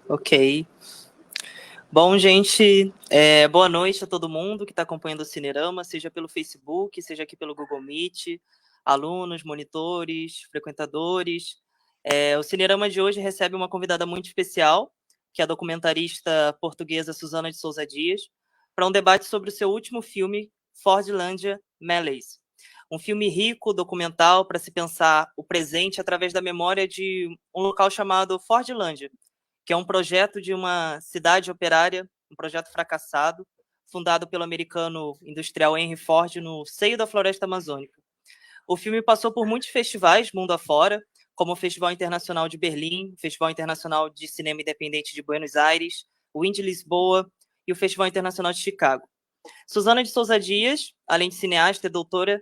Ok. Bom, gente, boa noite a todo mundo que está acompanhando o Cinerama, seja pelo Facebook, seja aqui pelo Google Meet, alunos, monitores, frequentadores. O Cinerama de hoje recebe uma convidada muito especial, que é a documentarista portuguesa Susana de Souza Dias, para um debate sobre o seu último filme, Fordlândia Malaise. Um filme rico, documental, para se pensar o presente através da memória de um local chamado Fordlândia, que é um projeto de uma cidade operária, um projeto fracassado, fundado pelo americano industrial Henry Ford no seio da floresta amazônica. O filme passou por muitos festivais mundo afora, como o Festival Internacional de Berlim, o Festival Internacional de Cinema Independente de Buenos Aires, o Indie Lisboa e o Festival Internacional de Chicago. Susana de Souza Dias, além de cineasta, é doutora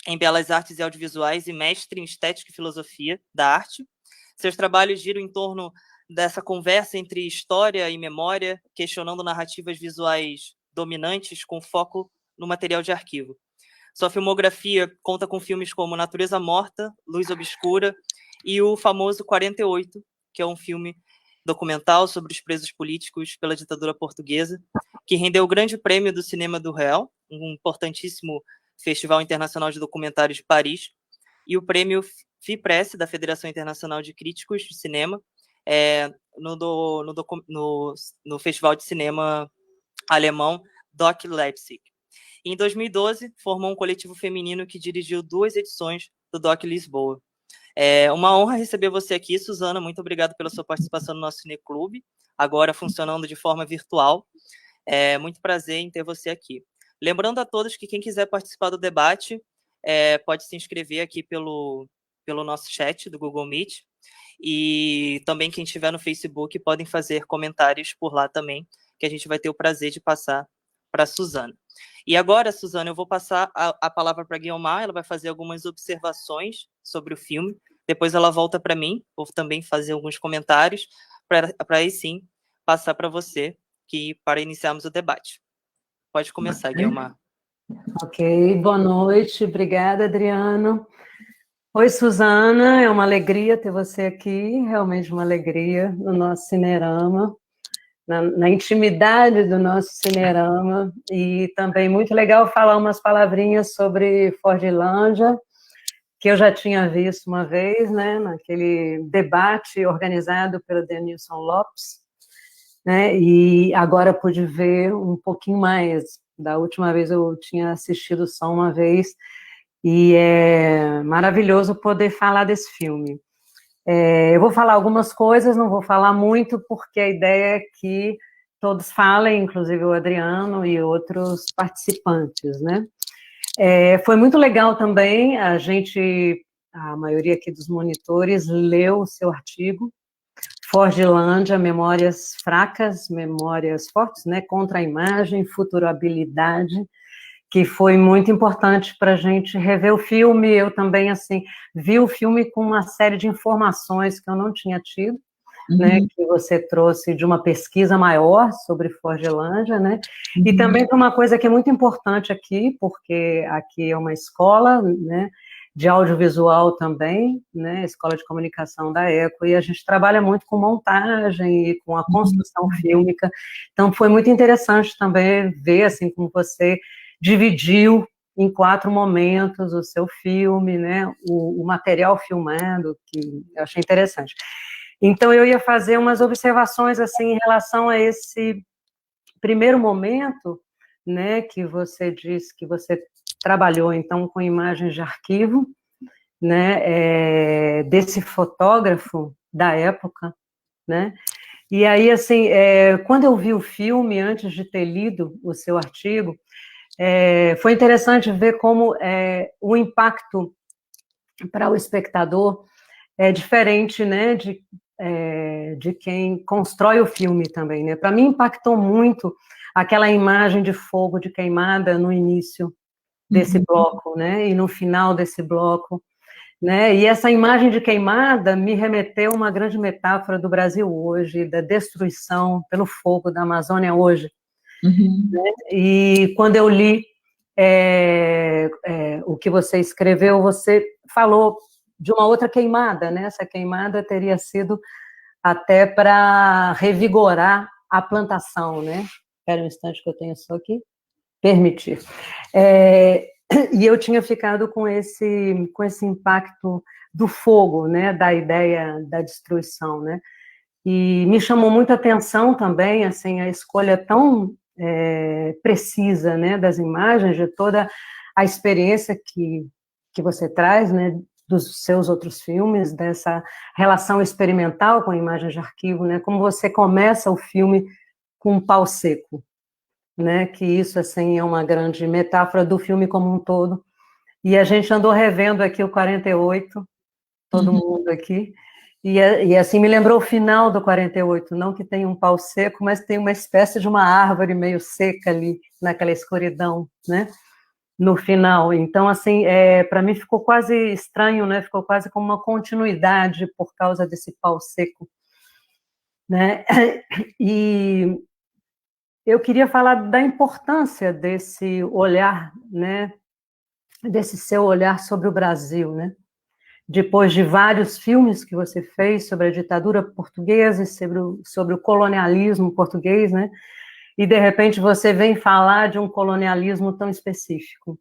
em Belas Artes e Audiovisuais e mestre em Estética e Filosofia da Arte. Seus trabalhos giram em torno dessa conversa entre história e memória, questionando narrativas visuais dominantes com foco no material de arquivo. Sua filmografia conta com filmes como Natureza Morta, Luz Obscura e o famoso 48, que é um filme documental sobre os presos políticos pela ditadura portuguesa, que rendeu o Grande Prêmio do Cinema do Real, um importantíssimo Festival Internacional de Documentários de Paris, e o prêmio FIPRESS, da Federação Internacional de Críticos de Cinema, no Festival de Cinema alemão Doc Leipzig. Em 2012, formou um coletivo feminino que dirigiu 2 edições do Doc Lisboa. É uma honra receber você aqui, Susana. Muito obrigado pela sua participação no nosso Cineclube, agora funcionando de forma virtual. É muito prazer em ter você aqui. Lembrando a todos que quem quiser participar do debate pode se inscrever aqui pelo nosso chat do Google Meet. E também quem estiver no Facebook podem fazer comentários por lá também, que a gente vai ter o prazer de passar para a Susana. E agora, Susana, eu vou passar a palavra para a Guiomar, ela vai fazer algumas observações sobre o filme, depois ela volta para mim, vou também fazer alguns comentários, para aí sim passar para você, para iniciarmos o debate. Pode começar, Guiomar. Ok, boa noite, obrigada, Adriano. Oi, Susana, é uma alegria ter você aqui, realmente uma alegria no nosso Cinerama, na intimidade do nosso Cinerama, e também muito legal falar umas palavrinhas sobre Fordlândia, que eu já tinha visto uma vez, né, naquele debate organizado pelo Denilson Lopes, né, e agora pude ver um pouquinho mais. Da última vez eu tinha assistido só uma vez, e é maravilhoso poder falar desse filme. Eu vou falar algumas coisas, não vou falar muito, porque a ideia é que todos falem, inclusive o Adriano e outros participantes, né? Foi muito legal também, a maioria aqui dos monitores leu o seu artigo, Fordlândia, Memórias Fracas, Memórias Fortes, né? Contra a Imagem, Futurabilidade, que foi muito importante para a gente rever o filme. Eu também, assim, vi o filme com uma série de informações que eu não tinha tido, né, que você trouxe de uma pesquisa maior sobre Fordlândia, né, e também de uma coisa que é muito importante aqui, porque aqui é uma escola, né, de audiovisual também, né, Escola de Comunicação da ECO, e a gente trabalha muito com montagem e com a construção fílmica, então foi muito interessante também ver, assim, como você dividiu em 4 momentos o seu filme, né, o material filmado, que eu achei interessante. Então, eu ia fazer umas observações, assim, em relação a esse primeiro momento, né, que você disse que você trabalhou, então, com imagens de arquivo, né, desse fotógrafo da época, né, e aí, assim, quando eu vi o filme, antes de ter lido o seu artigo, foi interessante ver como o impacto para o espectador é diferente, né, de quem constrói o filme também, né? Para mim impactou muito aquela imagem de fogo de queimada no início desse bloco, né, e no final desse bloco, né, e essa imagem de queimada me remeteu a uma grande metáfora do Brasil hoje, da destruição pelo fogo da Amazônia hoje, né? E quando eu li o que você escreveu, você falou de uma outra queimada, né? Essa queimada teria sido até para revigorar a plantação, né? Espera um instante que eu tenho só aqui. Permitir. E eu tinha ficado com esse impacto do fogo, né? Da ideia da destruição, né? E me chamou muita atenção também, assim, a escolha tão precisa, né? Das imagens, de toda a experiência que você traz, né? Dos seus outros filmes, dessa relação experimental com imagens de arquivo, né? Como você começa o filme com um pau seco, né? Que isso, assim, é uma grande metáfora do filme como um todo. E a gente andou revendo aqui o 48, todo mundo aqui, e assim me lembrou o final do 48, não que tem um pau seco, mas tem uma espécie de uma árvore meio seca ali, naquela escuridão, né? No final. Então, assim, para mim ficou quase estranho, né? Ficou quase como uma continuidade por causa desse pau seco, né? E eu queria falar da importância desse olhar, né? Desse seu olhar sobre o Brasil, né? Depois de vários filmes que você fez sobre a ditadura portuguesa e sobre o colonialismo português, né? E, de repente, você vem falar de um colonialismo tão específico,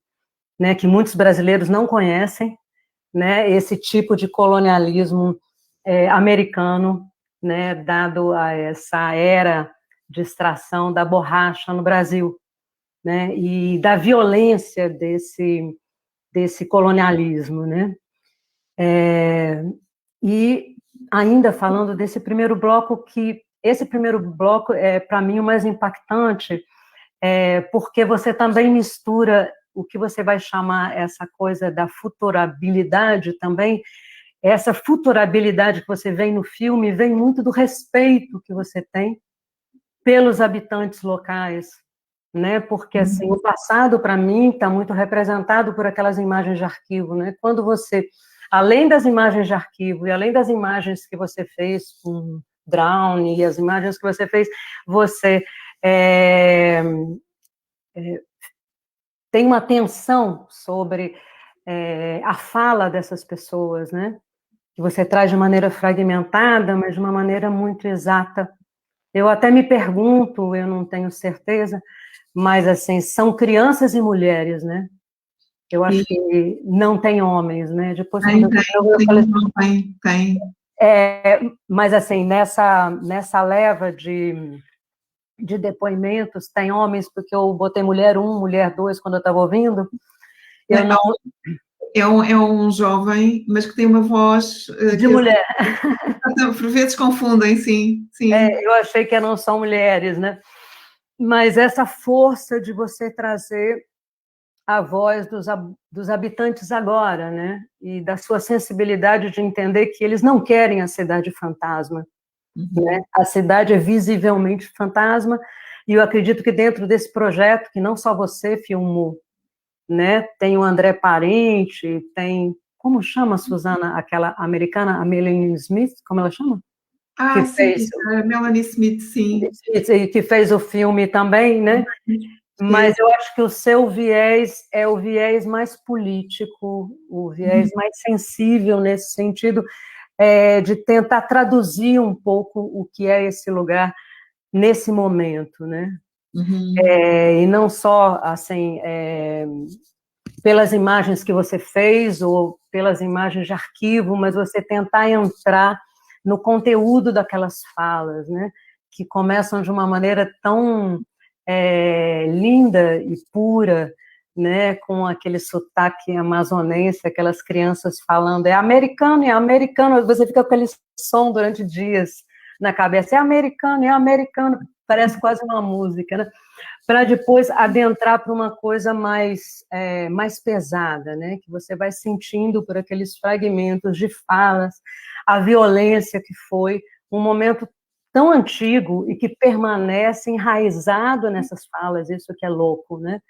né, que muitos brasileiros não conhecem, né, esse tipo de colonialismo americano, né, dado a essa era de extração da borracha no Brasil, né, e da violência desse colonialismo, né. E ainda falando desse primeiro bloco, que esse primeiro bloco é, para mim, o mais impactante, porque você também mistura o que você vai chamar essa coisa da futurabilidade também, essa futurabilidade que você vê no filme vem muito do respeito que você tem pelos habitantes locais, né? Porque assim, o passado para mim está muito representado por aquelas imagens de arquivo, né? Quando você, além das imagens de arquivo e além das imagens que você fez com Drowning e as imagens que você fez, você tem uma atenção sobre a fala dessas pessoas, né? Que você traz de maneira fragmentada, mas de uma maneira muito exata. Eu até me pergunto, eu não tenho certeza, mas assim, são crianças e mulheres, né? Eu acho que não tem homens, né? Depois quando eu falei, tem. Mas assim, nessa leva de depoimentos, tem homens, porque eu botei mulher 1, mulher 2 quando eu estava ouvindo. Eu não... É um jovem, mas que tem uma voz... de mulher. Por vezes confundem, sim. Eu achei que não são mulheres, né? Mas essa força de você trazer a voz dos habitantes agora, né? E da sua sensibilidade de entender que eles não querem a cidade fantasma, né? A cidade é visivelmente fantasma, e eu acredito que dentro desse projeto, que não só você filmou, né? Tem o André Parente, tem... Como chama, Suzana, aquela americana, a Melanie Smith, como ela chama? Que sim, fez... a Melanie Smith, sim. Que fez o filme também, né? Mas eu acho que o seu viés é o viés mais político, o viés mais sensível nesse sentido, de tentar traduzir um pouco o que é esse lugar nesse momento, né? E não só, assim, pelas imagens que você fez ou pelas imagens de arquivo, mas você tentar entrar no conteúdo daquelas falas, né? Que começam de uma maneira tão linda e pura, né, com aquele sotaque amazonense, aquelas crianças falando, é americano, você fica com aquele som durante dias na cabeça, é americano, parece quase uma música, né, para depois adentrar para uma coisa mais pesada, né, que você vai sentindo por aqueles fragmentos de falas, a violência que foi um momento tão antigo e que permanece enraizado nessas falas, isso que é louco, né?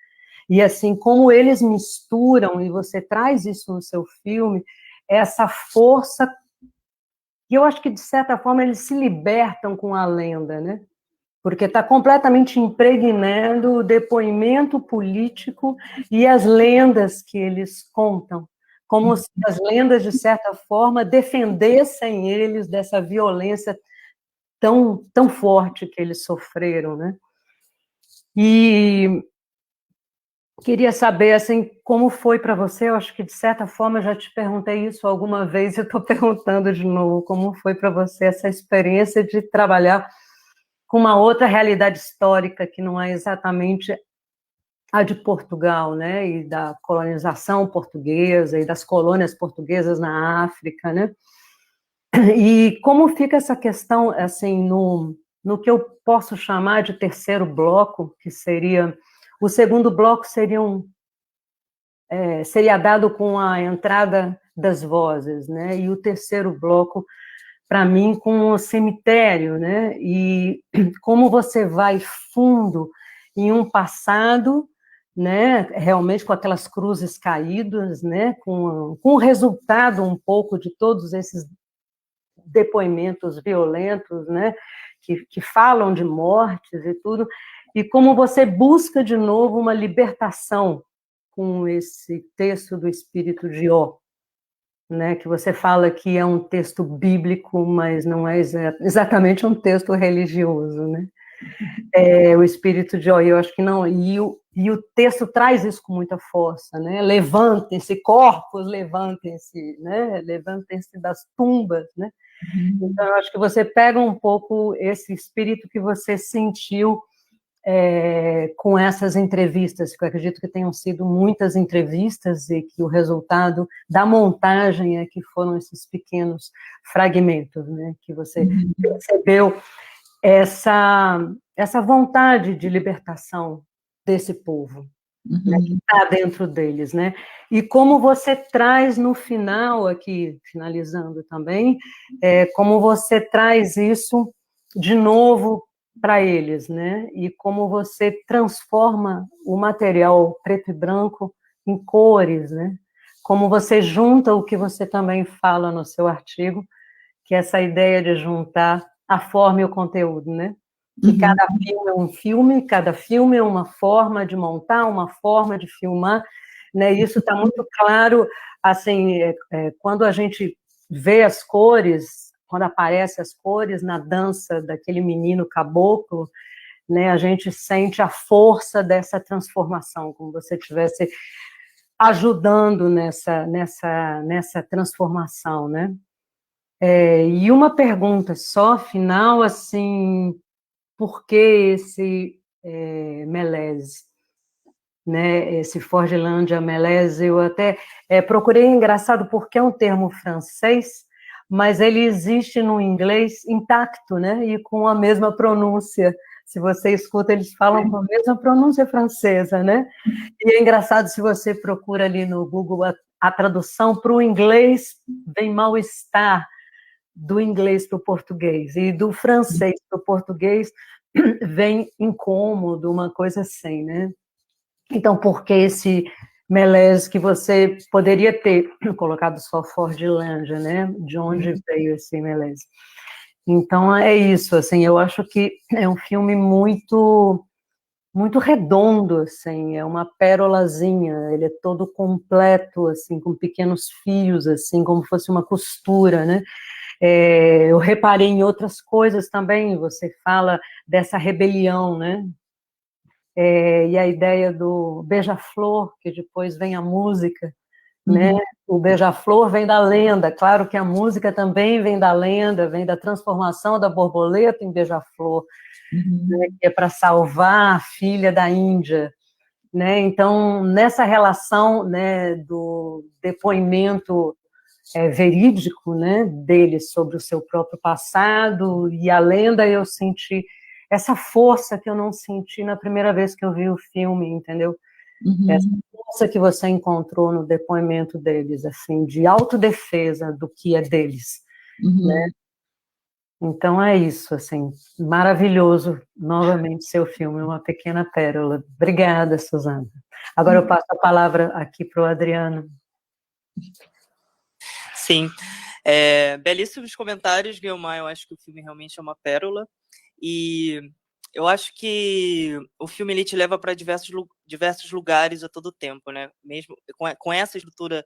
E assim, como eles misturam, e você traz isso no seu filme, essa força, que eu acho que, de certa forma, eles se libertam com a lenda, né? Porque está completamente impregnando o depoimento político e as lendas que eles contam, como se as lendas, de certa forma, defendessem eles dessa violência tão forte que eles sofreram, né? E queria saber, assim, como foi para você. Eu acho que, de certa forma, eu já te perguntei isso alguma vez, eu estou perguntando de novo, como foi para você essa experiência de trabalhar com uma outra realidade histórica, que não é exatamente a de Portugal, né, e da colonização portuguesa, e das colônias portuguesas na África, né? E como fica essa questão, assim, no que eu posso chamar de terceiro bloco, que seria... O segundo bloco seria dado com a entrada das vozes, né? E o terceiro bloco, para mim, com o cemitério, né? E como você vai fundo em um passado, né? Realmente com aquelas cruzes caídas, né? Com o resultado um pouco de todos esses depoimentos violentos, né? Que falam de mortes e tudo, e como você busca de novo uma libertação com esse texto do Espírito de Ó, né, que você fala que é um texto bíblico, mas não é exatamente um texto religioso, né? O Espírito de Ó, eu acho que não, e o texto traz isso com muita força, né? Levantem-se, corpos, levantem-se, né? Levantem-se das tumbas, né? Então, eu acho que você pega um pouco esse espírito que você sentiu com essas entrevistas, que eu acredito que tenham sido muitas entrevistas e que o resultado da montagem é que foram esses pequenos fragmentos, né, que você percebeu essa vontade de libertação desse povo, né, que está dentro deles, né? E como você traz no final, aqui, finalizando também, como você traz isso de novo para eles, né? E como você transforma o material preto e branco em cores, né? Como você junta o que você também fala no seu artigo, que é essa ideia de juntar a forma e o conteúdo, né? Que cada filme é um filme, cada filme é uma forma de montar, uma forma de filmar, né? Isso está muito claro, assim, quando a gente vê as cores, quando aparecem as cores na dança daquele menino caboclo, né? A gente sente a força dessa transformação, como você estivesse ajudando nessa transformação, né? E uma pergunta só, final, assim, por que esse Mélèze, né, esse Forgelândia Mélèze? Eu até procurei, engraçado, porque é um termo francês, mas ele existe no inglês intacto, né, e com a mesma pronúncia. Se você escuta, eles falam com a mesma pronúncia francesa, né? E é engraçado, se você procura ali no Google a tradução para o inglês, vem mal-estar, do inglês para o português, e do francês para o português vem incômodo, uma coisa assim, né? Então, por que esse Mélèze que você poderia ter colocado só Fordilândia, né? De onde veio esse Mélèze? Então, é isso, assim, eu acho que é um filme muito redondo, assim, é uma pérolazinha, ele é todo completo, assim, com pequenos fios, assim, como fosse uma costura, né? Eu reparei em outras coisas também, você fala dessa rebelião, né? E a ideia do beija-flor, que depois vem a música, né? O beija-flor vem da lenda, claro que a música também vem da lenda, vem da transformação da borboleta em beija-flor, né? Que é para salvar a filha da Índia, né? Então, nessa relação, né, do depoimento verídico, né, dele sobre o seu próprio passado e a lenda, eu senti essa força que eu não senti na primeira vez que eu vi o filme, entendeu? Essa força que você encontrou no depoimento deles, assim, de autodefesa do que é deles, né? Então é isso, assim, maravilhoso, novamente, seu filme, uma pequena pérola. Obrigada, Suzana. Agora eu passo a palavra aqui para o Adriano. Sim, belíssimos comentários, Guilmar. Eu acho que o filme realmente é uma pérola, e eu acho que o filme ele te leva para diversos lugares a todo tempo, né? Mesmo com essa estrutura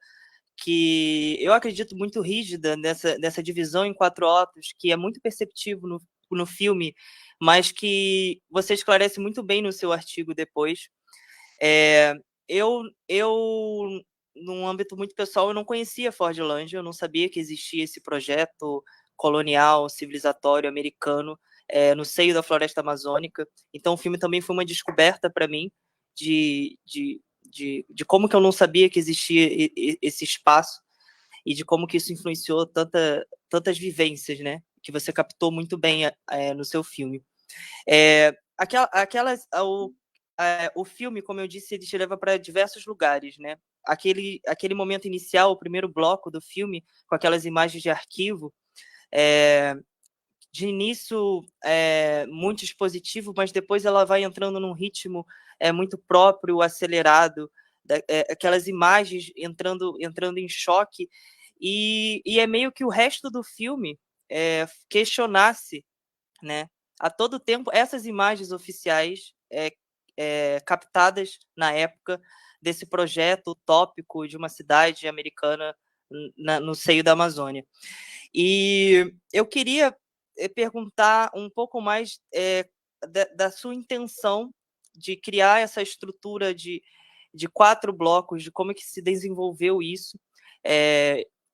que eu acredito muito rígida dessa divisão em 4 atos, que é muito perceptível no filme, mas que você esclarece muito bem no seu artigo depois. Eu, num âmbito muito pessoal, eu não conhecia Fordlândia, eu não sabia que existia esse projeto colonial, civilizatório americano no seio da floresta amazônica. Então, o filme também foi uma descoberta para mim de como que eu não sabia que existia esse espaço e de como que isso influenciou tantas vivências, né? Que você captou muito bem no seu filme. O filme, como eu disse, ele te leva para diversos lugares, né? Aquele momento inicial, o primeiro bloco do filme, com aquelas imagens de arquivo, de início muito expositivo, mas depois ela vai entrando num ritmo muito próprio, acelerado, aquelas imagens entrando em choque, e é meio que o resto do filme questionasse, né, a todo tempo essas imagens oficiais captadas na época desse projeto utópico de uma cidade americana no seio da Amazônia. E eu queria perguntar um pouco mais da sua intenção de criar essa estrutura de 4 blocos, de como que se desenvolveu isso.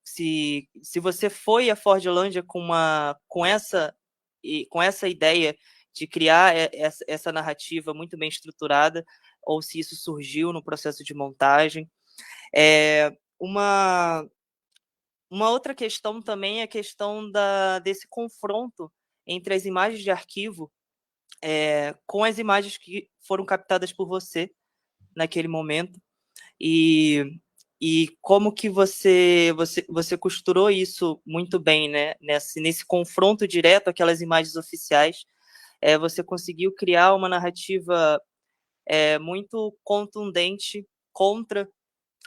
Se você foi a Fordlândia com essa ideia de criar essa narrativa muito bem estruturada, ou se isso surgiu no processo de montagem. Uma outra questão também é a questão desse confronto entre as imagens de arquivo com as imagens que foram captadas por você naquele momento, e como que você costurou isso muito bem, né? Nesse confronto direto àquelas imagens oficiais, você conseguiu criar uma narrativa muito contundente contra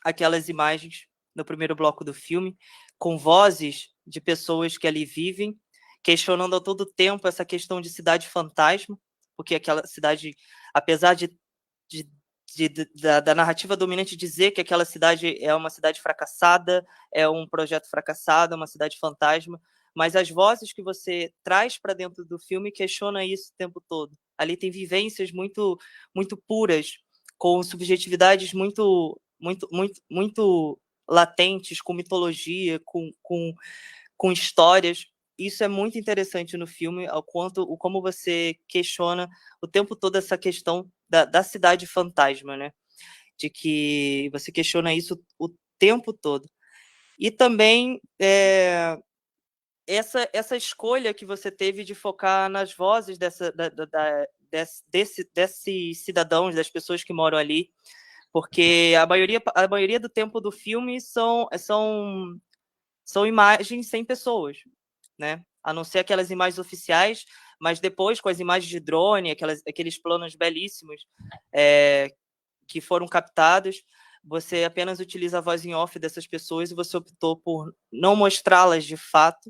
aquelas imagens no primeiro bloco do filme, com vozes de pessoas que ali vivem, questionando a todo tempo essa questão de cidade fantasma, porque aquela cidade, apesar da narrativa dominante dizer que aquela cidade é uma cidade fracassada, é um projeto fracassado, é uma cidade fantasma, mas as vozes que você traz para dentro do filme questionam isso o tempo todo. Ali tem vivências muito, muito puras, com subjetividades muito latentes, com mitologia, com histórias. Isso é muito interessante no filme, como você questiona o tempo todo essa questão da cidade fantasma, né? De que você questiona isso o tempo todo. E também essa escolha que você teve de focar nas vozes desses cidadãos, das pessoas que moram ali, porque a maioria do tempo do filme são imagens sem pessoas, né? A não ser aquelas imagens oficiais, mas depois com as imagens de drone, aqueles planos belíssimos que foram captados, você apenas utiliza a voz em off dessas pessoas e você optou por não mostrá-las de fato.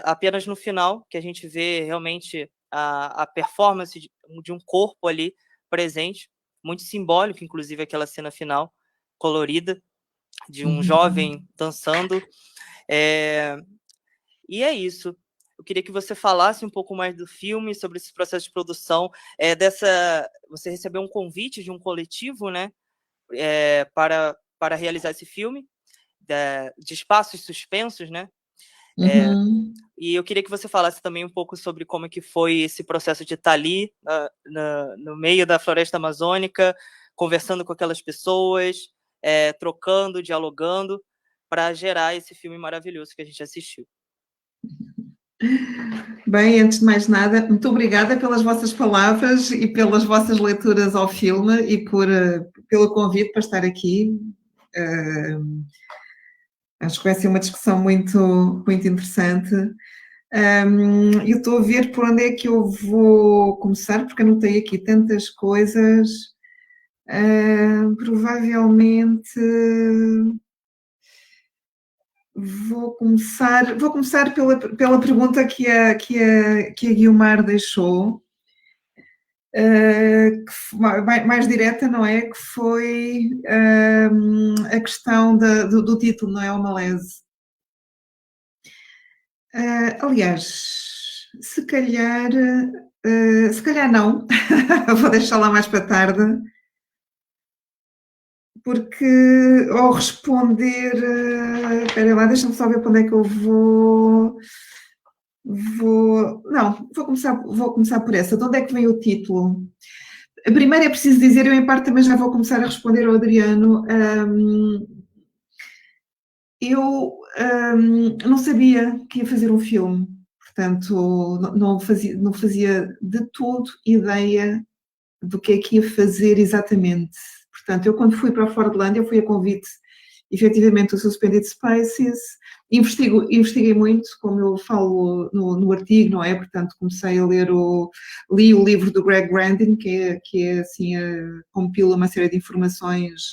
Apenas no final, que a gente vê realmente a performance de um corpo ali presente, muito simbólico, inclusive aquela cena final, colorida, de um jovem dançando. E é isso. Eu queria que você falasse um pouco mais do filme, sobre esse processo de produção. Você recebeu um convite de um coletivo, né, para realizar esse filme, de Espaços Suspensos, né? E eu queria que você falasse também um pouco sobre como é que foi esse processo de estar ali no meio da floresta amazônica, conversando com aquelas pessoas, trocando, dialogando, para gerar esse filme maravilhoso que a gente assistiu. Bem, antes de mais nada, muito obrigada pelas vossas palavras e pelas vossas leituras ao filme e pelo convite para estar aqui. Acho que vai ser uma discussão muito, muito interessante. Eu estou a ver por onde é que eu vou começar, porque anotei aqui tantas coisas. Provavelmente vou começar pela pergunta que a Guiomar deixou, mais direta, não é? Que foi a questão do título, não é? O malaise. Aliás, Se calhar não, vou deixar lá mais para tarde, porque ao responder, espera lá, deixa-me só ver para onde é que eu vou. Vou começar por essa. De onde é que vem o título? Primeiro é preciso dizer, eu em parte também já vou começar a responder ao Adriano. Eu não sabia que ia fazer um filme, portanto, não fazia de todo ideia do que é que ia fazer exatamente. Portanto, eu quando fui para a Fordlandia, eu fui a convite, efetivamente, do Suspended Spaces, investiguei muito, como eu falo no artigo, não é? Portanto, comecei a li o livro do Greg Grandin, que é assim, compila uma série de informações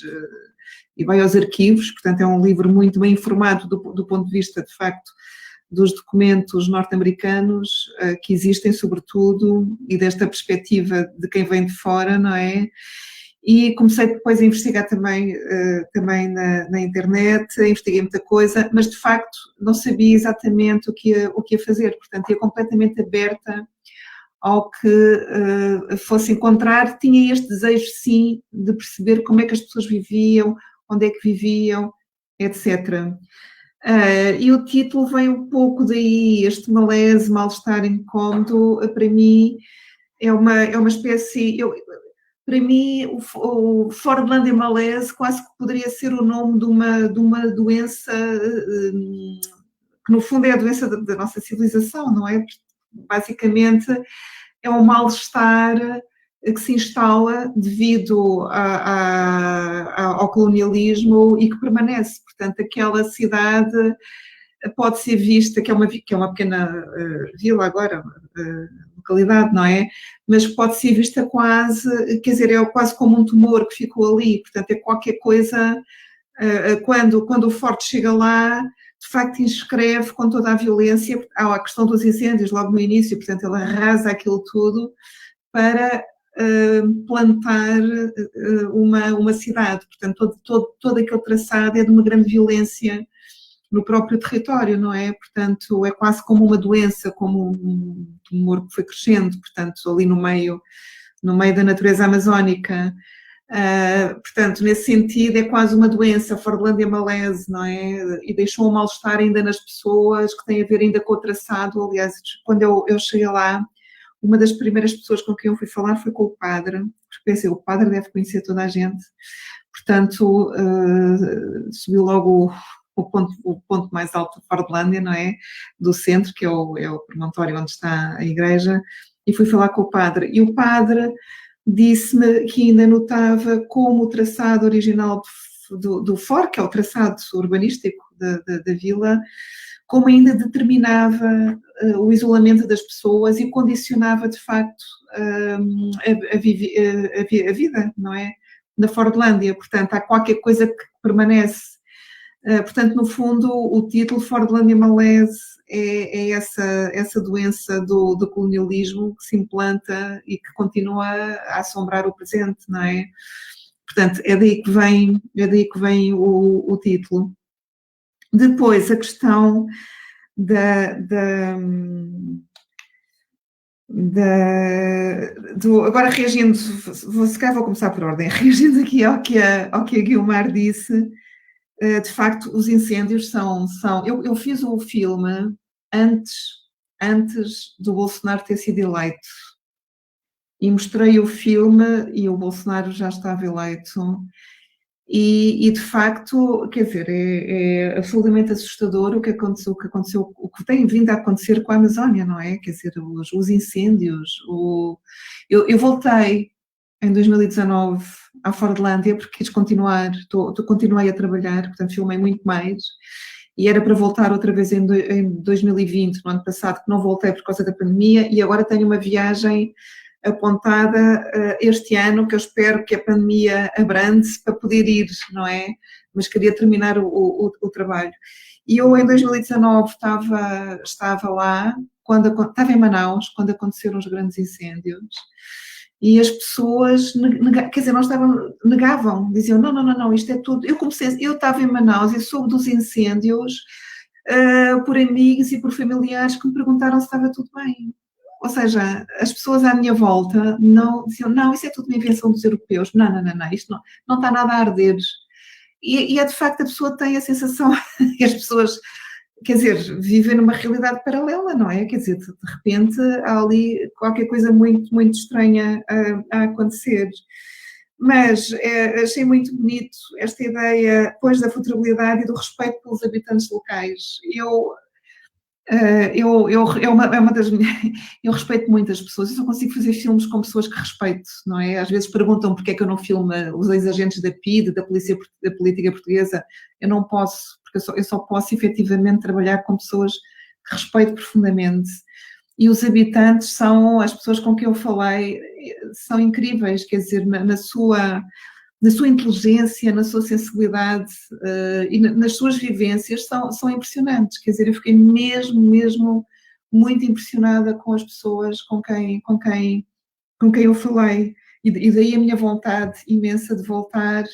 e vai aos arquivos, portanto é um livro muito bem informado do ponto de vista, de facto, dos documentos norte-americanos que existem, sobretudo, e desta perspectiva de quem vem de fora, não é? E comecei depois a investigar também na internet, investiguei muita coisa, mas de facto não sabia exatamente o que ia fazer, portanto ia completamente aberta ao que fosse encontrar, tinha este desejo sim de perceber como é que as pessoas viviam, onde é que viviam, etc. E o título vem um pouco daí, este malaise, mal-estar, incómodo, para mim é uma espécie, para mim o Fordlandia malaise quase que poderia ser o nome de uma doença que no fundo é a doença da nossa civilização, não é? Basicamente é um mal-estar que se instala devido ao colonialismo e que permanece. Portanto, aquela cidade pode ser vista, que é uma pequena vila agora, localidade, não é? Mas pode ser vista quase, quer dizer, é quase como um tumor que ficou ali. Portanto, é qualquer coisa, quando o forte chega lá, de facto inscreve com toda a violência. Há a questão dos incêndios logo no início, portanto, ele arrasa aquilo tudo para plantar uma cidade. Portanto, todo aquele traçado é de uma grande violência no próprio território, não é? Portanto, é quase como uma doença, como um tumor que foi crescendo, portanto, ali no meio da natureza amazónica. Portanto, nesse sentido, é quase uma doença, a Fordlandia malaise, não é? E deixou um mal-estar ainda nas pessoas, que tem a ver ainda com o traçado. Aliás, quando eu cheguei lá, uma das primeiras pessoas com quem eu fui falar foi com o padre, porque pensei, o padre deve conhecer toda a gente, portanto, subiu logo o ponto mais alto de Fordlandia, não é? Do centro, que é o promontório onde está a igreja, e fui falar com o padre. E o padre disse-me que ainda notava como o traçado original do FOR, que é o traçado urbanístico da vila, como ainda determinava o isolamento das pessoas e condicionava, de facto, a vida, não é? Na Fordlandia. Portanto, há qualquer coisa que permanece. Portanto, no fundo, o título Fordlandia malaise é essa doença do colonialismo que se implanta e que continua a assombrar o presente, não é? Portanto, é daí que vem o título. Depois, a questão agora reagindo, vou começar por ordem, reagindo aqui ao que a Guiomar disse, de facto, os incêndios são eu fiz o filme antes do Bolsonaro ter sido eleito, e mostrei o filme e o Bolsonaro já estava eleito, e de facto, quer dizer, é absolutamente assustador o que aconteceu, o que tem vindo a acontecer com a Amazónia, não é? Quer dizer, os incêndios, eu voltei em 2019 à Fordlandia porque quis continuar, continuei a trabalhar, portanto filmei muito mais, e era para voltar outra vez em 2020, no ano passado, que não voltei por causa da pandemia, e agora tenho uma viagem apontada este ano, que eu espero que a pandemia abrande-se para poder ir, não é? Mas queria terminar o trabalho. E eu em 2019 estava lá, estava em Manaus, quando aconteceram os grandes incêndios, e as pessoas, quer dizer, negavam, diziam, não, isto é tudo. Eu estava em Manaus e soube dos incêndios por amigos e por familiares que me perguntaram se estava tudo bem. Ou seja, as pessoas à minha volta não diziam, não, isso é tudo uma invenção dos europeus, não, isto não está nada a arder. E é de facto, a pessoa tem a sensação que as pessoas, quer dizer, vivem numa realidade paralela, não é? Quer dizer, de repente há ali qualquer coisa muito, muito estranha a acontecer. Mas achei muito bonito esta ideia, depois da futurabilidade e do respeito pelos habitantes locais. É uma das minhas. Eu respeito muito as pessoas, eu só consigo fazer filmes com pessoas que respeito, não é? Às vezes perguntam porque é que eu não filmo os ex-agentes da PIDE, da Política Portuguesa. Eu não posso, porque eu só posso efetivamente trabalhar com pessoas que respeito profundamente. E os habitantes são, as pessoas com quem eu falei, são incríveis, quer dizer, na sua inteligência, na sua sensibilidade e nas suas vivências são impressionantes. Quer dizer, eu fiquei mesmo muito impressionada com as pessoas com quem eu falei. E daí a minha vontade imensa de voltar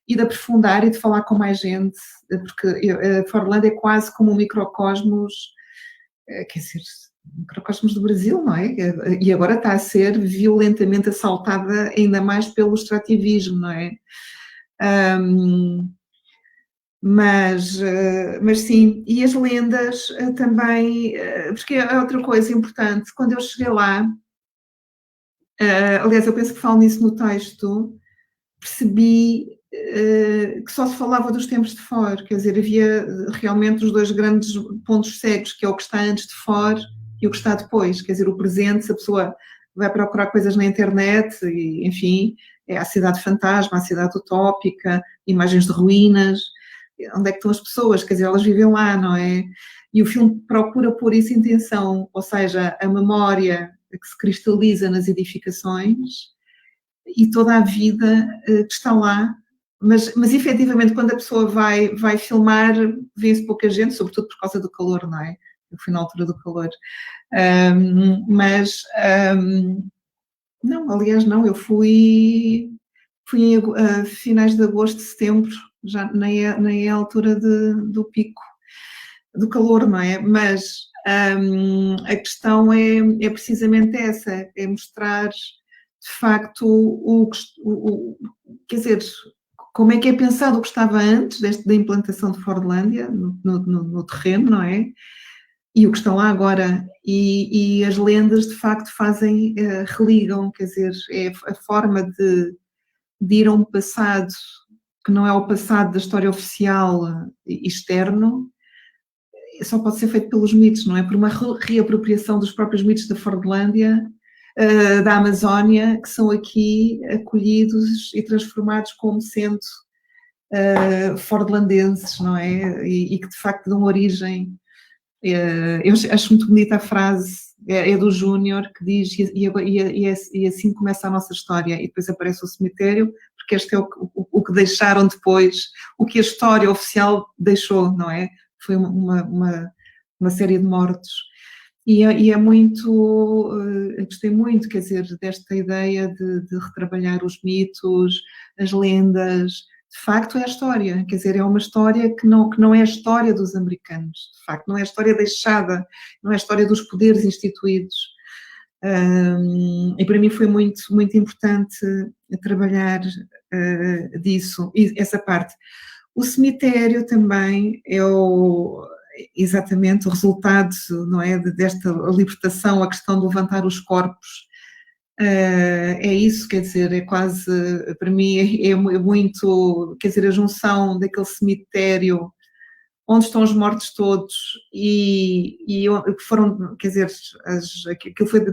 e de aprofundar e de falar com mais gente, porque a Fordland é quase como um microcosmos, quer dizer, microcosmos do Brasil, não é? E agora está a ser violentamente assaltada ainda mais pelo extrativismo, não é? Mas sim, e as lendas também, porque é outra coisa importante, quando eu cheguei lá, aliás, eu penso que falo nisso no texto, percebi que só se falava dos tempos de fora, quer dizer, havia realmente os dois grandes pontos cegos, que é o que está antes de fora e o que está depois, quer dizer, o presente, se a pessoa vai procurar coisas na internet, e, enfim, é a cidade fantasma, a cidade utópica, imagens de ruínas, onde é que estão as pessoas, quer dizer, elas vivem lá, não é? E o filme procura pôr isso em tensão, ou seja, a memória que se cristaliza nas edificações e toda a vida que está lá, mas efetivamente quando a pessoa vai filmar, vê-se pouca gente, sobretudo por causa do calor, não é? Eu fui na altura do calor. Não, aliás não, eu fui em finais de agosto, setembro, já nem é a altura do pico do calor, não é? Mas a questão é precisamente essa, é mostrar de facto quer dizer, como é que é pensado o que estava antes da implantação de Fordlândia no terreno, não é? E o que estão lá agora. E as lendas de facto fazem, religam, quer dizer, é a forma de ir a um passado que não é o passado da história oficial externo, só pode ser feito pelos mitos, não é? Por uma reapropriação dos próprios mitos da Fordlândia, da Amazónia, que são aqui acolhidos e transformados como sendo fordlandenses, não é? E que de facto dão origem. Eu acho muito bonita a frase, é do Júnior, que diz, e assim começa a nossa história, e depois aparece o cemitério, porque este é o que deixaram depois, o que a história oficial deixou, não é? Foi uma série de mortos. E é muito, eu gostei muito, quer dizer, desta ideia de retrabalhar os mitos, as lendas. De facto é a história, quer dizer, é uma história que não é a história dos americanos, de facto, não é a história deixada, não é a história dos poderes instituídos. E para mim foi muito, muito importante trabalhar disso, e essa parte. O cemitério também é exatamente o resultado, não é, desta libertação, a questão de levantar os corpos. É isso, quer dizer, é quase, para mim é muito, quer dizer, a junção daquele cemitério onde estão os mortos todos e que foram, quer dizer, aquilo foi,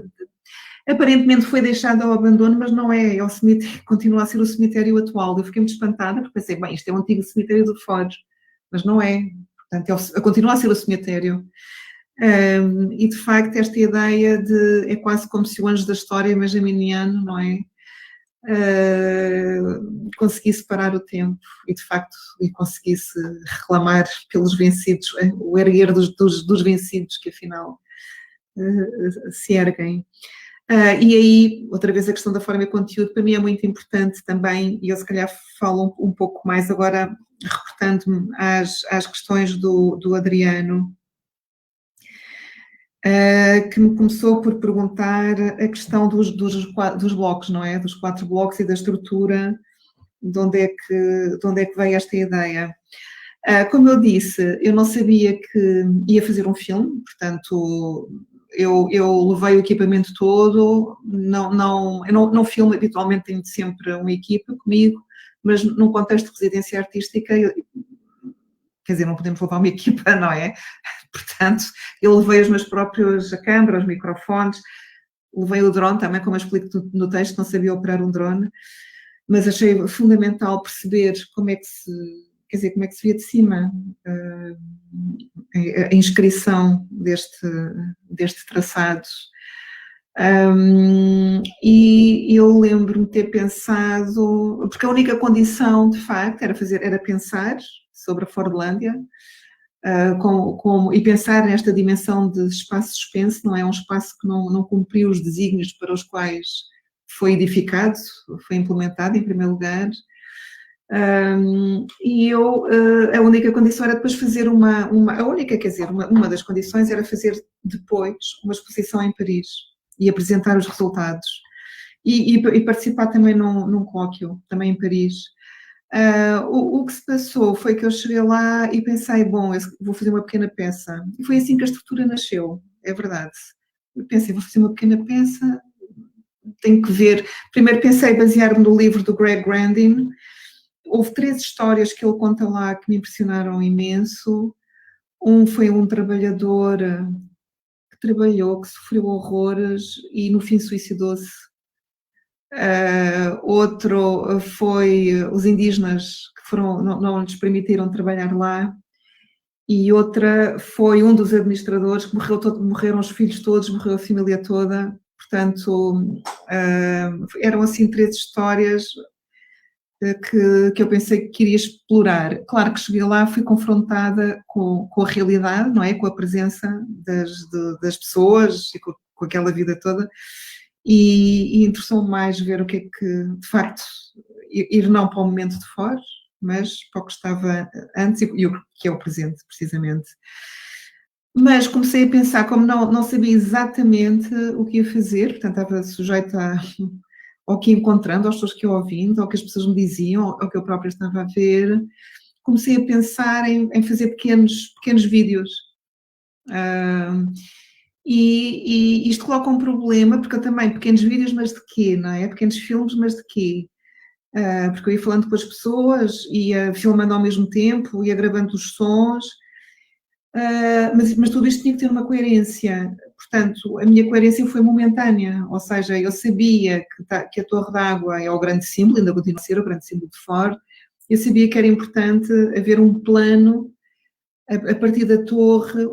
aparentemente foi deixado ao abandono, mas não é o cemitério, continua a ser o cemitério atual. Eu fiquei muito espantada, porque pensei, bem, isto é um antigo cemitério do Foz, mas não é, portanto, continua a ser o cemitério. E de facto esta ideia é quase como se o anjo da história benjaminiano, não é? Conseguisse parar o tempo e de facto conseguisse reclamar pelos vencidos, o erguer dos vencidos que afinal se erguem. E aí, outra vez, a questão da forma e conteúdo, para mim é muito importante também, e eu se calhar falo um pouco mais agora, reportando-me às questões do Adriano, que me começou por perguntar a questão dos blocos, não é? Dos 4 blocos e da estrutura, de onde é que veio esta ideia. Como eu disse, eu não sabia que ia fazer um filme, portanto, eu levei o equipamento todo, eu não filmo habitualmente, tenho sempre uma equipa comigo, mas num contexto de residência artística, quer dizer, não podemos levar uma equipa, não é? Portanto, eu levei os meus próprios, a câmara, os microfones, levei o drone também, como eu explico no texto, não sabia operar um drone, mas achei fundamental perceber como é que se via de cima a inscrição deste traçado. E eu lembro-me de ter pensado, porque a única condição, de facto, era pensar sobre a Fordlândia, e pensar nesta dimensão de espaço suspense, não é um espaço que não cumpriu os desígnios para os quais foi edificado, foi implementado em primeiro lugar, e a única condição era depois fazer uma das condições era fazer depois uma exposição em Paris e apresentar os resultados e participar também num colóquio, também em Paris. O que se passou foi que eu cheguei lá e pensei, bom, eu vou fazer uma pequena peça. E foi assim que a estrutura nasceu, é verdade. Eu pensei, vou fazer uma pequena peça, tenho que ver. Primeiro pensei basear-me no livro do Greg Grandin. Houve 3 histórias que ele conta lá que me impressionaram imenso. Um foi um trabalhador que trabalhou, que sofreu horrores e no fim suicidou-se. Outro foi os indígenas que não lhes permitiram trabalhar lá, e outra foi um dos administradores que morreram os filhos todos, morreu a família toda. Portanto, eram assim 3 histórias que eu pensei que queria explorar. Claro que cheguei lá, fui confrontada com a realidade, não é? Com a presença das pessoas e com aquela vida toda. E interessou-me mais ver o que é que, de facto, ir não para o momento de fora, mas para o que estava antes e o que é o presente, precisamente. Mas comecei a pensar, como não sabia exatamente o que ia fazer, portanto estava sujeita ao que ia encontrando, às pessoas que eu ouvindo, ao que as pessoas me diziam, ao que eu própria estava a ver, comecei a pensar em fazer pequenos vídeos. E isto coloca um problema, porque eu também, pequenos vídeos, mas de quê, não é? Pequenos filmes, mas de quê? Porque eu ia falando com as pessoas, ia filmando ao mesmo tempo, ia gravando os sons, mas tudo isto tinha que ter uma coerência. Portanto, a minha coerência foi momentânea, ou seja, eu sabia que a Torre d'Água é o grande símbolo, ainda continua a ser o grande símbolo de Ford, eu sabia que era importante haver um plano a partir da torre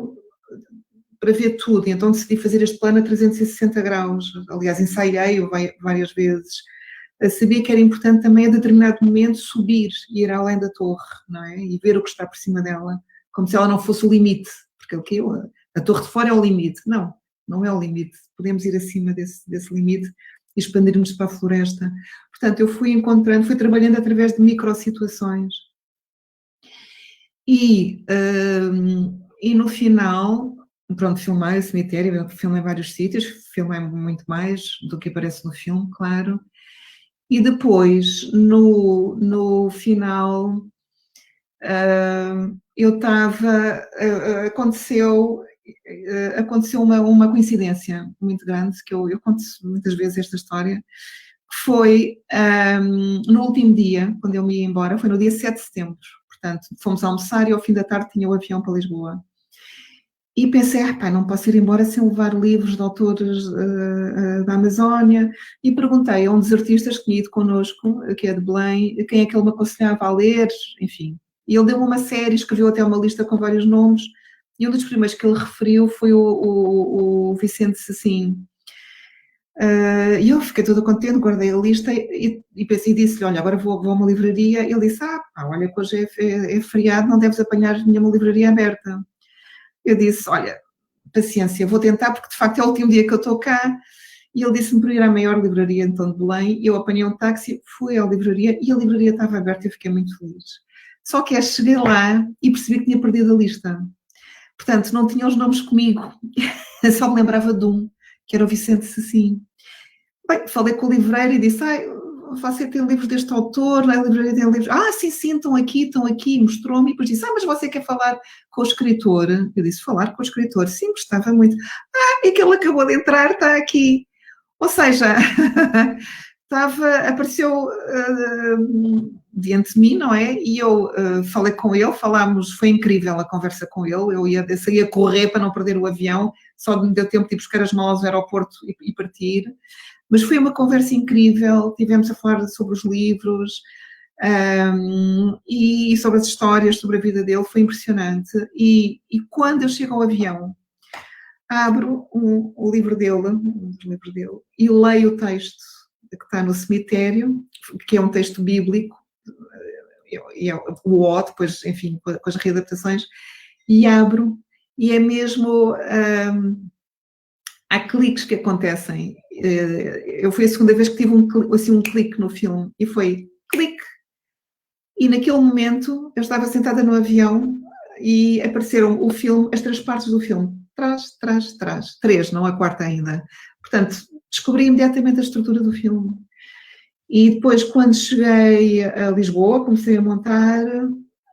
para ver tudo, e então decidi fazer este plano a 360 graus, aliás ensaiei-o várias vezes. Sabia que era importante também a determinado momento subir e ir além da torre, não é? E ver o que está por cima dela, como se ela não fosse o limite, porque a torre de fora é o limite. Não é o limite, podemos ir acima desse limite e expandir-nos para a floresta. Portanto, eu fui trabalhando através de microsituações. E no final, pronto, filmei o cemitério, filmei vários sítios, filmei muito mais do que aparece no filme, claro. E depois, no final, aconteceu uma coincidência muito grande, que eu conto muitas vezes esta história, que foi no último dia, quando eu me ia embora, foi no dia 7 de setembro, portanto, fomos almoçar e ao fim da tarde tinha o avião para Lisboa. E pensei, não posso ir embora sem levar livros de autores da Amazónia, e perguntei a um dos artistas que tinha ido connosco, que é de Belém, quem é que ele me aconselhava a ler, enfim. E ele deu-me uma série, escreveu até uma lista com vários nomes, e um dos primeiros que ele referiu foi o Vicente Sassin. E eu fiquei toda contente, guardei a lista e pensei, disse-lhe, olha, agora vou a uma livraria. Ele disse, olha que hoje é feriado, não deves apanhar nenhuma livraria aberta. Eu disse, olha, paciência, vou tentar, porque de facto é o último dia que eu estou cá. e ele disse-me para ir à maior livraria então de Belém. Eu apanhei um táxi, fui à livraria e a livraria estava aberta e eu fiquei muito feliz. Só que cheguei lá e percebi que tinha perdido a lista. Portanto, não tinha os nomes comigo. Só me lembrava de um, que era o Vicente Cecim. Bem, falei com o livreiro e disse, você tem livros deste autor, a livraria tem livros... sim, estão aqui, mostrou-me, e depois disse, mas você quer falar com o escritor? Eu disse, falar com o escritor? Sim, gostava muito. É que ele acabou de entrar, está aqui. Ou seja, apareceu diante de mim, não é? E eu falei com ele, foi incrível a conversa com ele, eu saía a correr para não perder o avião, só me deu tempo de ir buscar as malas no aeroporto e partir. Mas foi uma conversa incrível, tivemos a falar sobre os livros e sobre as histórias, sobre a vida dele, foi impressionante. E quando eu chego ao avião, abro o livro dele e leio o texto que está no cemitério, que é um texto bíblico, e é o O, depois, enfim, com as readaptações, e abro, e é mesmo... há cliques que acontecem. Foi a segunda vez que tive um clique no filme, e foi clique. E naquele momento, eu estava sentada no avião e apareceram o filme, as 3 partes do filme. Trás. 3, não a quarta ainda. Portanto, descobri imediatamente a estrutura do filme. E depois, quando cheguei a Lisboa, comecei a montar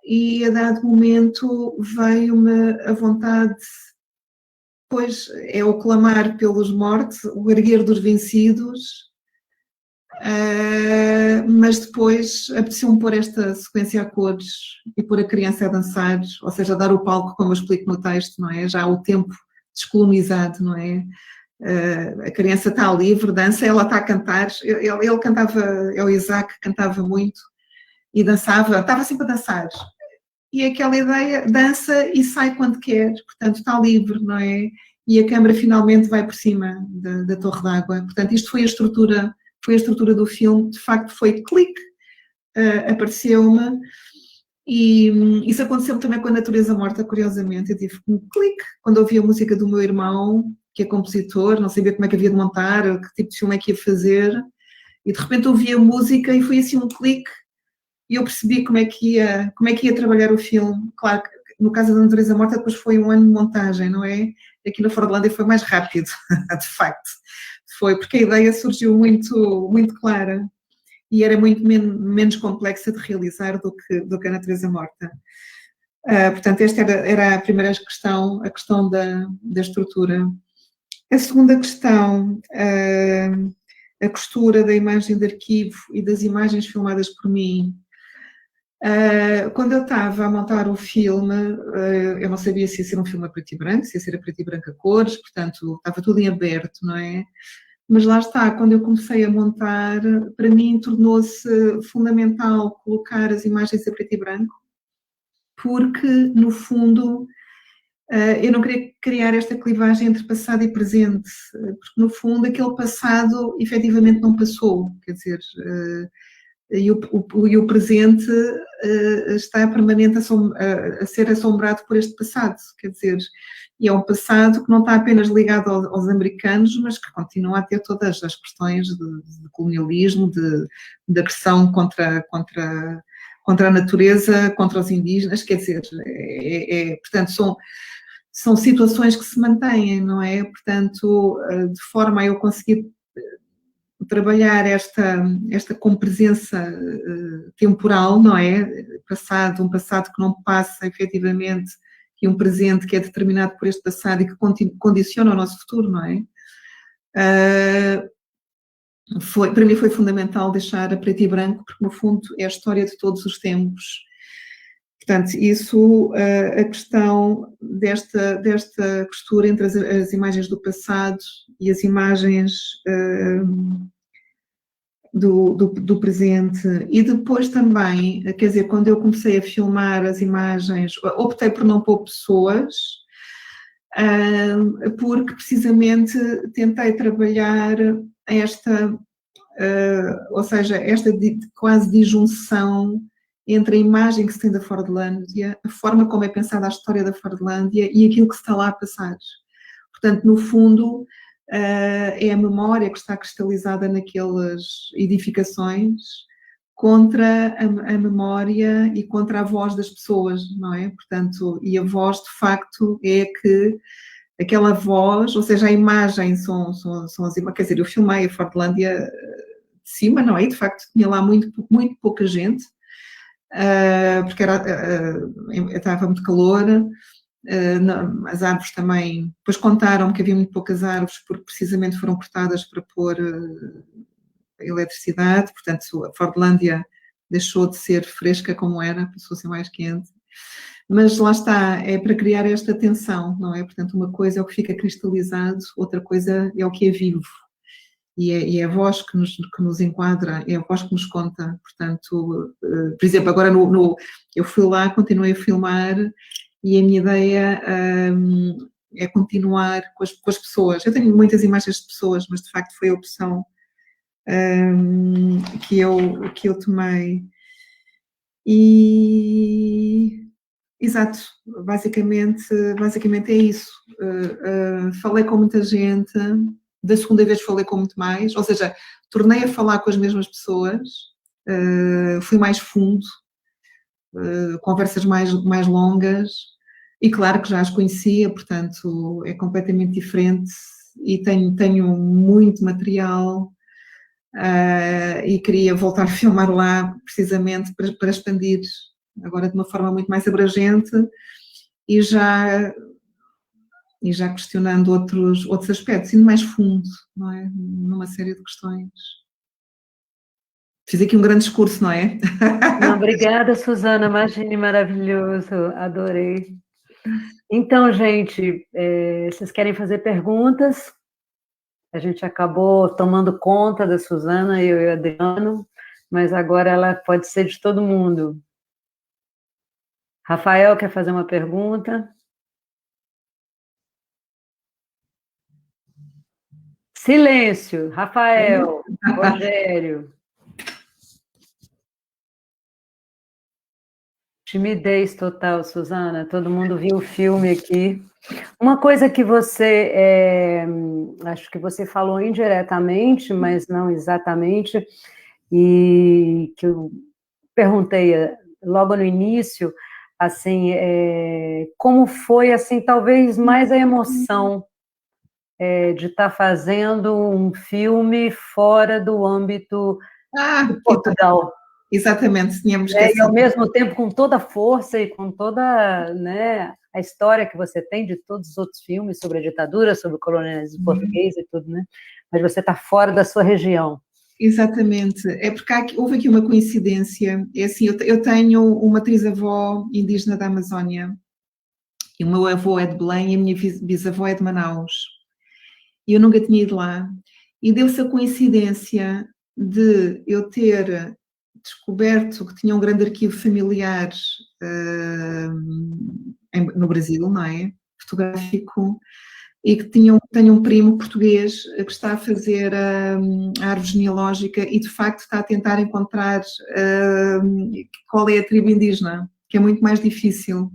e a dado momento veio-me a vontade... Pois é o clamar pelos mortos, o erguer dos vencidos, mas depois apeteceu-me pôr esta sequência a cores e pôr a criança a dançar, ou seja, dar o palco, como eu explico no texto, não é? Já o tempo descolonizado, não é? A criança está livre, dança, ela está a cantar, ele cantava, é o Isaac, cantava muito e dançava, estava sempre a dançar. E aquela ideia, dança e sai quando quer, portanto está livre, não é? E a câmara finalmente vai por cima da torre d'água. Portanto, isto foi a estrutura do filme, de facto foi clique, apareceu-me, e isso aconteceu também com a Natureza Morta, curiosamente. Eu tive um clique quando ouvi a música do meu irmão, que é compositor, não sabia como é que havia de montar, que tipo de filme é que ia fazer, e de repente ouvi a música e foi assim um clique, e eu percebi como é que ia trabalhar o filme. Claro que no caso da Natureza Morta depois foi um ano de montagem, não é? Aqui na Fordlândia foi mais rápido, de facto. Foi porque a ideia surgiu muito, muito clara e era muito menos complexa de realizar do que a Natureza Morta. Portanto, esta era a primeira questão, a questão da estrutura. A segunda questão, a costura da imagem de arquivo e das imagens filmadas por mim. Quando eu estava a montar o filme, eu não sabia se ia ser um filme a preto e branco, se ia ser a preto e branco a cores, portanto, estava tudo em aberto, não é? Mas lá está, quando eu comecei a montar, para mim tornou-se fundamental colocar as imagens a preto e branco, porque, no fundo, eu não queria criar esta clivagem entre passado e presente, porque, no fundo, aquele passado efetivamente não passou, quer dizer... E o presente está permanente a ser assombrado por este passado, quer dizer, e é um passado que não está apenas ligado aos americanos, mas que continua a ter todas as questões de colonialismo, de agressão contra a natureza, contra os indígenas, quer dizer, portanto, são situações que se mantêm, não é? Portanto, de forma a eu conseguir trabalhar esta com presença temporal, não é? Um passado que não passa efetivamente, e um presente que é determinado por este passado e que condiciona o nosso futuro, não é? Para mim foi fundamental deixar a preto e branco, porque no fundo é a história de todos os tempos. Portanto, isso, a questão desta costura entre as imagens do passado e as imagens do presente. E depois também, quer dizer, quando eu comecei a filmar as imagens, optei por não pôr pessoas, porque precisamente tentei trabalhar ou seja, esta quase disjunção entre a imagem que se tem da Fordlândia, a forma como é pensada a história da Fordlândia e aquilo que se está lá a passar. Portanto, no fundo, é a memória que está cristalizada naquelas edificações contra a memória e contra a voz das pessoas, não é? Portanto, e a voz, de facto, é que aquela voz, ou seja, a imagem são as imagens, quer dizer, eu filmei a Fordlândia de cima, não é? E, de facto, tinha lá muito pouca gente, porque estava muito calor, as árvores também, depois contaram que havia muito poucas árvores porque precisamente foram cortadas para pôr eletricidade, portanto a Fordlândia deixou de ser fresca como era, passou a ser mais quente, mas lá está, é para criar esta tensão, não é? Portanto, uma coisa é o que fica cristalizado, outra coisa é o que é vivo, e é a voz que nos enquadra, é a voz que nos conta, portanto, por exemplo, agora eu fui lá, continuei a filmar, e a minha ideia é continuar com as pessoas. Eu tenho muitas imagens de pessoas, mas de facto foi a opção que eu tomei. E exato, basicamente é isso. Falei com muita gente, da segunda vez falei com muito mais, ou seja, tornei a falar com as mesmas pessoas, fui mais fundo, conversas mais longas, e claro que já as conhecia, portanto é completamente diferente, e tenho muito material, e queria voltar a filmar lá precisamente para expandir agora de uma forma muito mais abrangente e já questionando outros aspectos, indo mais fundo, não é? Numa série de questões. Fiz aqui um grande discurso, não é? Não, obrigada, Suzana, imagine, maravilhoso, adorei. Então, gente, vocês querem fazer perguntas? A gente acabou tomando conta da Suzana, eu e o Adriano, mas agora ela pode ser de todo mundo. Rafael quer fazer uma pergunta? Silêncio, Rafael, Rogério. Timidez total, Suzana, todo mundo viu o filme aqui. Uma coisa que você, acho que você falou indiretamente, mas não exatamente, e que eu perguntei logo no início, assim, como foi, assim, talvez mais a emoção de estar fazendo um filme fora do âmbito de Portugal. Exatamente, tínhamos E ao mesmo tempo com toda a força e com toda, né, a história que você tem de todos os outros filmes sobre a ditadura, sobre o colonialismo português e tudo, né? Mas você está fora da sua região. Exatamente, é porque houve aqui uma coincidência, é assim, eu tenho uma trisavó indígena da Amazónia, e o meu avô é de Belém e a minha bisavó é de Manaus, e eu nunca tinha ido lá, e deu-se a coincidência de eu ter descoberto que tinha um grande arquivo familiar no Brasil, não é? Fotográfico, e que tenho um primo português que está a fazer a árvore genealógica e de facto está a tentar encontrar qual é a tribo indígena, que é muito mais difícil.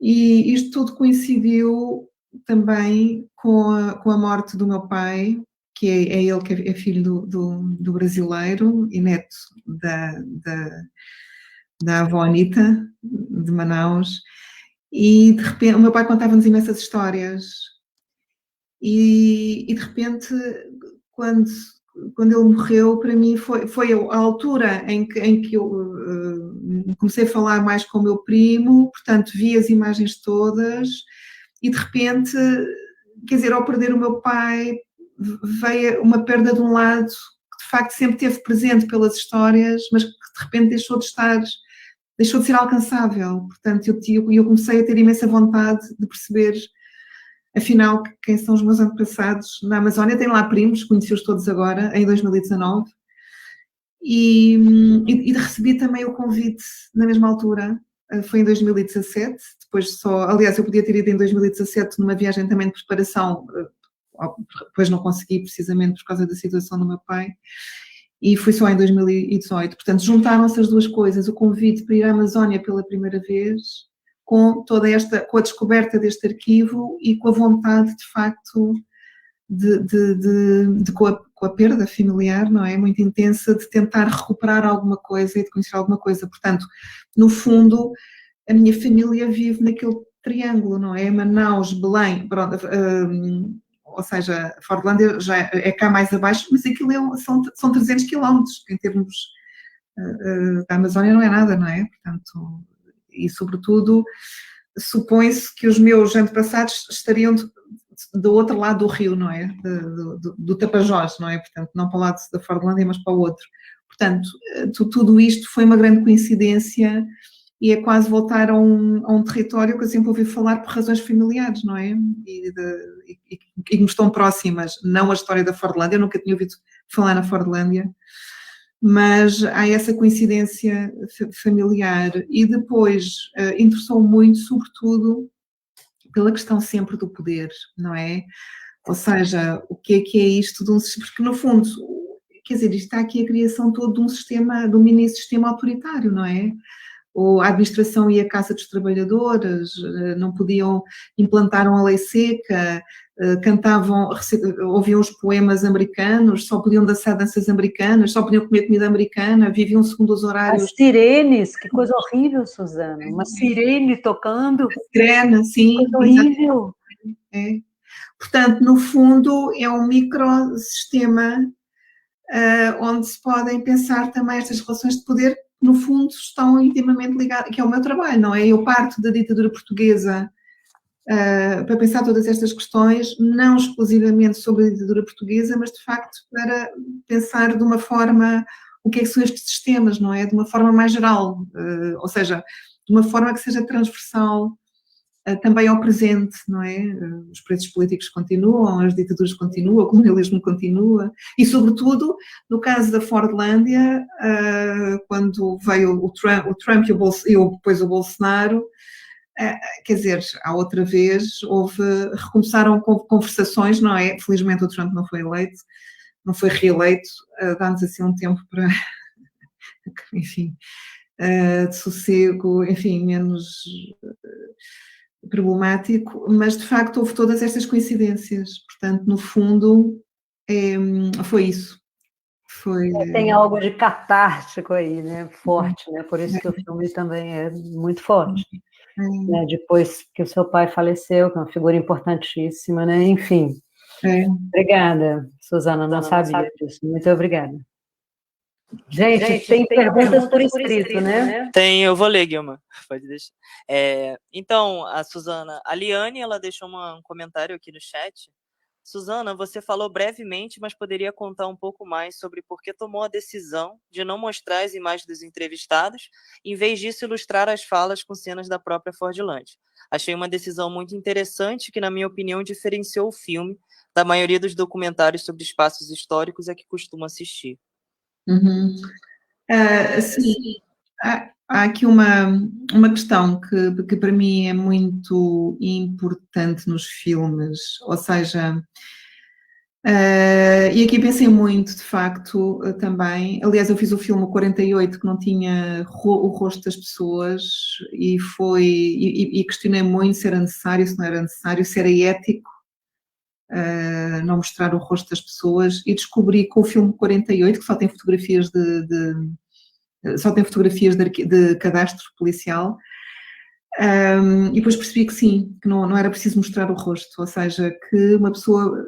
E isto tudo coincidiu também com a morte do meu pai, que é ele que é filho do brasileiro e neto da avó Anita, de Manaus, e de repente o meu pai contava-nos imensas histórias, e de repente, quando ele morreu, para mim foi a altura em que eu comecei a falar mais com o meu primo, portanto vi as imagens todas, e de repente, quer dizer, ao perder o meu pai, veio uma perda de um lado que de facto sempre esteve presente pelas histórias, mas que de repente deixou de ser alcançável. Portanto, eu comecei a ter imensa vontade de perceber, afinal, quem são os meus antepassados na Amazónia. Tenho lá primos, conheci-os todos agora, em 2019, e recebi também o convite na mesma altura, foi em 2017, aliás, eu podia ter ido em 2017 numa viagem também de preparação, depois não consegui precisamente por causa da situação do meu pai, e fui só em 2018, portanto juntaram-se as duas coisas, o convite para ir à Amazónia pela primeira vez, com a descoberta deste arquivo e com a vontade de facto com a perda familiar, não é? Muito intensa, de tentar recuperar alguma coisa e de conhecer alguma coisa. Portanto, no fundo, a minha família vive naquele triângulo, não é? Manaus, Belém, pronto, ou seja, Fordlândia já é cá mais abaixo, mas aquilo são 300 quilómetros, em termos da Amazónia não é nada, não é? Portanto, e sobretudo, supõe-se que os meus antepassados estariam do outro lado do rio, não é? Do Tapajós, não é? Portanto, não para o lado da Fordlândia, mas para o outro. Portanto, tudo isto foi uma grande coincidência e é quase voltar a um território que eu sempre ouvi falar por razões familiares, não é? E que me estão próximas, não a história da Fordlândia, eu nunca tinha ouvido falar na Fordlândia, mas há essa coincidência familiar. E depois interessou-me muito, sobretudo, pela questão sempre do poder, não é? Ou seja, o que é isto de um sistema, porque no fundo, quer dizer, isto está aqui a criação todo de um sistema, de um mini-sistema autoritário, não é? Ou a administração ia à casa dos trabalhadores, não podiam, implantaram a lei seca, cantavam, ouviam os poemas americanos, só podiam dançar danças americanas, só podiam comer comida americana, viviam segundo os horários. As sirenes, que coisa horrível, Suzana, uma sirene tocando. Sirene, sim. Coisa horrível. É. Portanto, no fundo, é um microsistema onde se podem pensar também estas relações de poder que, no fundo, estão intimamente ligadas, que é o meu trabalho, não é? Eu parto da ditadura portuguesa para pensar todas estas questões, não exclusivamente sobre a ditadura portuguesa, mas, de facto, para pensar de uma forma o que é que são estes sistemas, não é? De uma forma mais geral, ou seja, de uma forma que seja transversal também ao presente, não é? Os preços políticos continuam, as ditaduras continuam, o colonialismo continua e, sobretudo, no caso da Fordlândia, quando veio o Trump e depois o Bolsonaro, quer dizer, há outra vez, recomeçaram conversações, não é? Felizmente o Trump não foi eleito, não foi reeleito, dá-nos assim um tempo para, enfim, de sossego, enfim, menos problemático, mas de facto houve todas estas coincidências, portanto, no fundo, foi isso. Tem algo de catártico aí, né? Forte, né? Por isso que o filme também é muito forte. Né? Depois que o seu pai faleceu, que é uma figura importantíssima, né? Enfim. Obrigada, Suzana, não sabia disso. Muito obrigada. Gente, tem perguntas por escrito, né? Tem, eu vou ler, Guilma. Pode deixar. Então, a Suzana, a Liane, ela deixou um comentário aqui no chat. Suzana, você falou brevemente, mas poderia contar um pouco mais sobre por que tomou a decisão de não mostrar as imagens dos entrevistados, em vez disso ilustrar as falas com cenas da própria Fordlândia. Achei uma decisão muito interessante que, na minha opinião, diferenciou o filme da maioria dos documentários sobre espaços históricos a que costumo assistir. Sim, há aqui uma questão que para mim é muito importante nos filmes, ou seja, e aqui pensei muito, de facto, também, aliás eu fiz o filme 48 que não tinha o rosto das pessoas e questionei muito se era necessário, se não era necessário, se era ético não mostrar o rosto das pessoas, e descobri com o filme 48, que só tem fotografias de cadastro policial, e depois percebi que sim, que não era preciso mostrar o rosto, ou seja, que uma pessoa,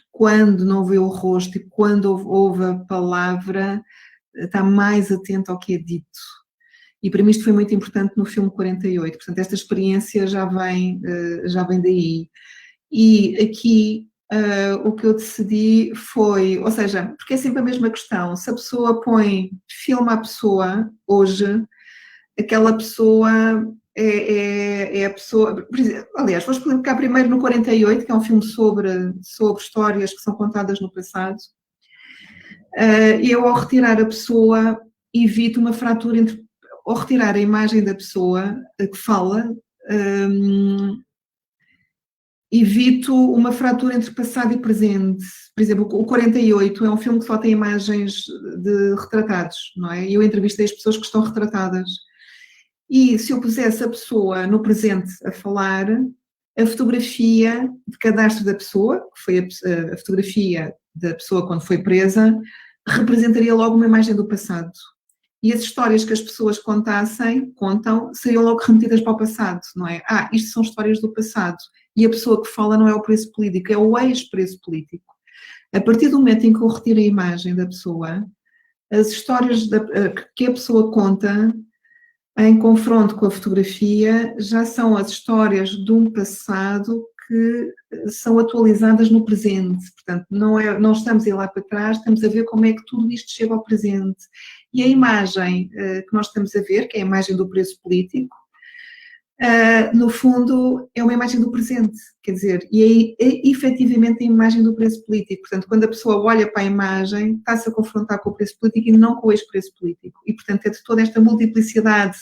quando não vê o rosto e quando ouve a palavra, está mais atenta ao que é dito. E para mim isto foi muito importante no filme 48, portanto esta experiência já vem daí. E aqui o que eu decidi foi, ou seja, porque é sempre a mesma questão, se a pessoa filma a pessoa hoje, aquela pessoa é a pessoa, aliás, vou explicar primeiro no 48, que é um filme sobre histórias que são contadas no passado, eu ao retirar a pessoa evito uma fratura ao retirar a imagem da pessoa que fala, evito uma fratura entre passado e presente. Por exemplo, o 48 é um filme que só tem imagens de retratados, não é? E eu entrevistei as pessoas que estão retratadas. E se eu pusesse a pessoa no presente a falar, a fotografia de cadastro da pessoa, que foi a fotografia da pessoa quando foi presa, representaria logo uma imagem do passado. E as histórias que as pessoas contam, seriam logo remetidas para o passado, não é? Isto são histórias do passado. E a pessoa que fala não é o preso político, é o ex-preso político. A partir do momento em que eu retiro a imagem da pessoa, as histórias que a pessoa conta, em confronto com a fotografia, já são as histórias de um passado que são atualizadas no presente. Portanto, não estamos a ir lá para trás, estamos a ver como é que tudo isto chega ao presente. E a imagem que nós estamos a ver, que é a imagem do preso político, no fundo é uma imagem do presente, quer dizer, e é efetivamente a imagem do preso político. Portanto, quando a pessoa olha para a imagem, está-se a confrontar com o preso político e não com o ex-preso político. E, portanto, é de toda esta multiplicidade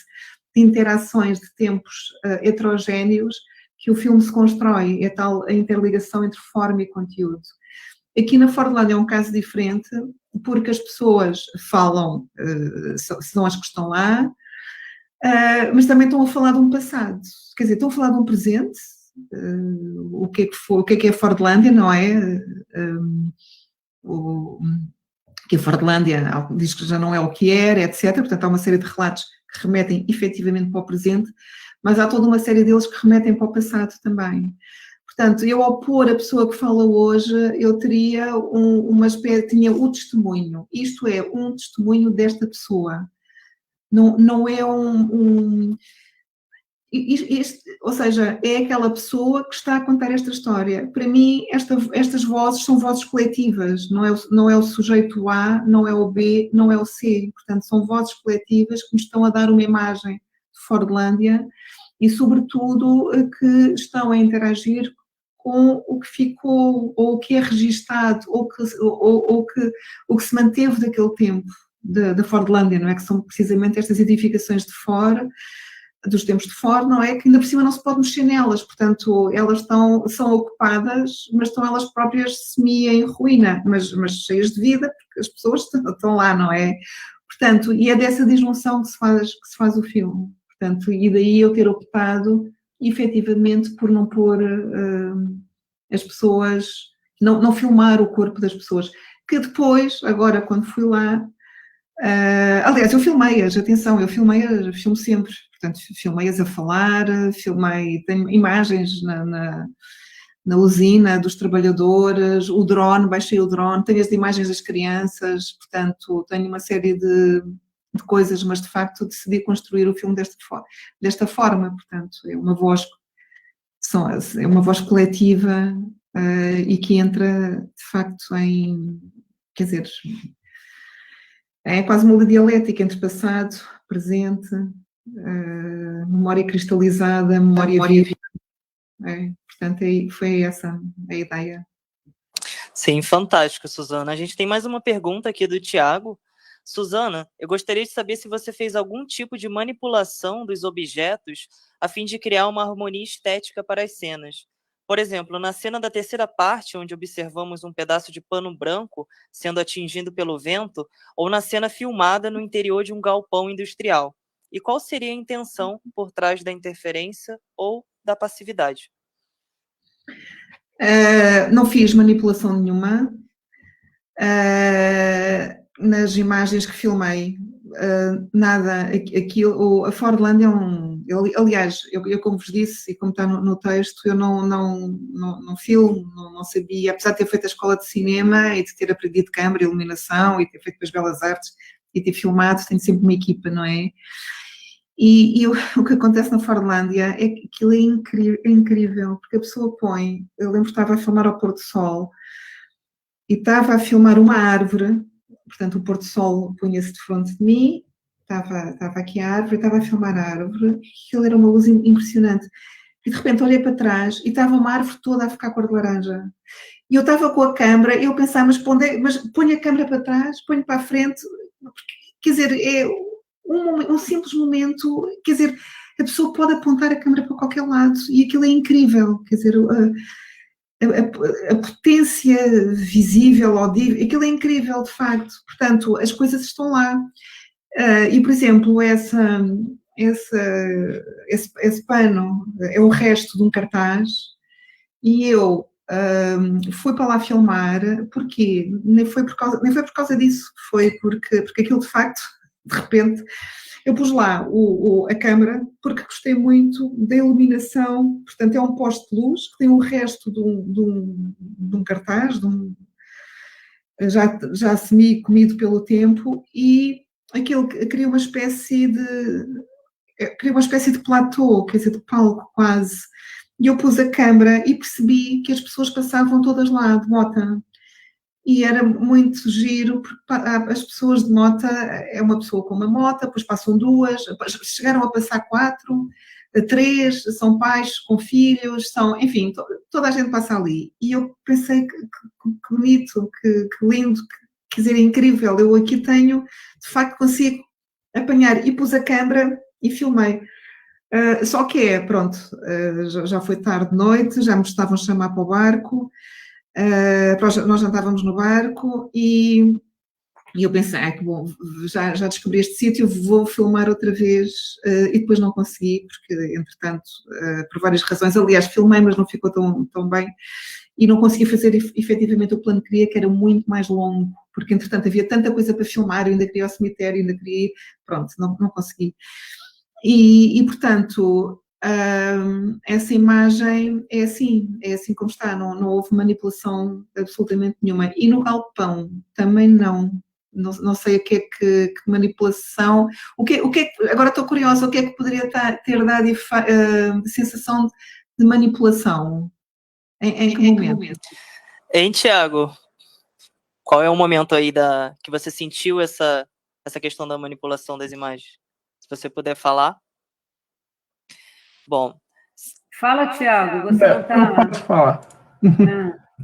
de interações de tempos heterogéneos que o filme se constrói, é tal a interligação entre forma e conteúdo. Aqui na Fordlândia é um caso diferente, porque as pessoas falam, são as que estão lá, mas também estão a falar de um passado, quer dizer, estão a falar de um presente, o que é a Fordlândia, não é? Que a Fordlândia diz que já não é o que era, etc. Portanto, há uma série de relatos que remetem efetivamente para o presente, mas há toda uma série deles que remetem para o passado também. Portanto, eu ao pôr a pessoa que fala hoje, eu teria tinha o testemunho, isto é, um testemunho desta pessoa. Não é ou seja, é aquela pessoa que está a contar esta história. Para mim, estas vozes são vozes coletivas, não é o sujeito A, não é o B, não é o C. Portanto, são vozes coletivas que nos estão a dar uma imagem de Fordlândia e, sobretudo, que estão a interagir com o que ficou, ou o que é registado, ou o que se manteve daquele tempo da Fordlândia, não é? Que são precisamente estas edificações de fora, dos tempos de fora, não é? Que ainda por cima não se pode mexer nelas, portanto, elas são ocupadas, mas estão elas próprias semi em ruína, mas cheias de vida, porque as pessoas estão lá, não é? Portanto, e é dessa disjunção que se faz o filme. Portanto, e daí eu ter optado, efetivamente, por não pôr as pessoas, não filmar o corpo das pessoas, que depois, agora quando fui lá, aliás, eu filmei-as, atenção, eu filmo sempre, portanto, filmei-as a falar, tenho imagens na usina dos trabalhadores, o drone, baixei o drone, tenho as imagens das crianças, portanto, tenho uma série de coisas, mas de facto decidi construir o filme desta forma, portanto, é uma voz coletiva e que entra, de facto, quer dizer, é quase uma dialética entre passado, presente, memória cristalizada, memória viva. Portanto, foi essa a ideia. Sim, fantástico, Suzana. A gente tem mais uma pergunta aqui do Tiago. Suzana, eu gostaria de saber se você fez algum tipo de manipulação dos objetos a fim de criar uma harmonia estética para as cenas. Por exemplo, na cena da terceira parte, onde observamos um pedaço de pano branco sendo atingido pelo vento, ou na cena filmada no interior de um galpão industrial. E qual seria a intenção por trás da interferência ou da passividade? Não fiz manipulação nenhuma nas imagens que filmei. Nada, a Fordlândia aliás, eu como vos disse, e como está no texto, eu não filmo, não sabia, apesar de ter feito a escola de cinema e de ter aprendido câmara, iluminação, e ter feito as belas artes, e ter filmado, tenho sempre uma equipa, não é? E o que acontece na Fordlândia é que aquilo é incrível, porque a pessoa eu lembro que estava a filmar ao pôr do sol, e estava a filmar uma árvore, portanto o pôr do sol punha-se de frente de mim, estava aqui a árvore, estava a filmar a árvore, aquilo era uma luz impressionante, e de repente olhei para trás e estava uma árvore toda a ficar cor de laranja, e eu estava com a câmera, e eu pensava, mas ponho a câmera para trás, ponho para a frente, quer dizer, é um simples momento, quer dizer, a pessoa pode apontar a câmera para qualquer lado, e aquilo é incrível, quer dizer, a potência visível, audível, aquilo é incrível, de facto. Portanto, as coisas estão lá. E, por exemplo, esse pano é o resto de um cartaz e eu fui para lá filmar. Porquê? Nem foi por causa disso, foi porque aquilo de facto, de repente, eu pus lá a câmara porque gostei muito da iluminação. Portanto, é um poste de luz que tem o resto de um cartaz, já semi-comido pelo tempo, e aquilo cria uma espécie de platô, quer dizer, de palco quase. E eu pus a câmara e percebi que as pessoas passavam todas lá de moto. E era muito giro, porque as pessoas de moto, é uma pessoa com uma moto, depois passam duas, chegaram a passar 4, 3, são pais com filhos, enfim, toda a gente passa ali. E eu pensei que bonito, que lindo, quer dizer, é incrível. Eu aqui tenho, de facto, consigo apanhar, e pus a câmara e filmei. Só que pronto, já foi tarde de noite, já me estavam a chamar para o barco. Nós já estávamos no barco e eu pensei, que bom, já descobri este sítio, vou filmar outra vez, e depois não consegui, porque entretanto, por várias razões, aliás, filmei, mas não ficou tão bem, e não consegui fazer efetivamente o plano que queria, que era muito mais longo, porque entretanto havia tanta coisa para filmar, eu ainda queria o cemitério, ainda queria ir, pronto, não consegui. E portanto, essa imagem é assim como está, não houve manipulação absolutamente nenhuma. E no galpão também não sei o que é que manipulação, agora estou curiosa, o que é que poderia ter dado sensação de manipulação? Em que momento? Hein, Tiago? Qual é o momento aí que você sentiu essa questão da manipulação das imagens? Se você puder falar. Bom. Fala, Tiago, você não está... Eu posso falar.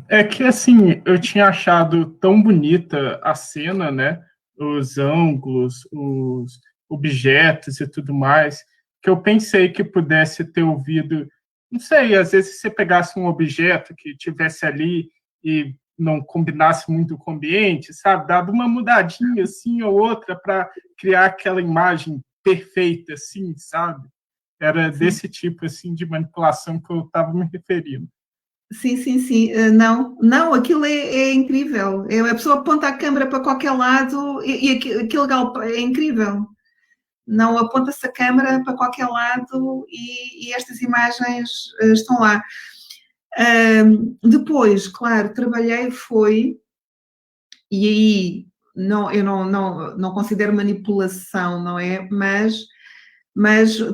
É que, assim, eu tinha achado tão bonita a cena, né? Os ângulos, os objetos e tudo mais, que eu pensei que pudesse ter ouvido... Não sei, às vezes se você pegasse um objeto que tivesse ali e não combinasse muito com o ambiente, sabe? Dava uma mudadinha, assim, ou outra, para criar aquela imagem perfeita, assim, sabe? Era desse tipo, assim, de manipulação que eu estava me referindo. Sim. Não, aquilo é incrível. A pessoa aponta a câmera para qualquer lado e aquele galpão é incrível. Não, aponta-se a câmera para qualquer lado e estas imagens estão lá. Depois, claro, trabalhei, e aí eu não considero manipulação, não é? Mas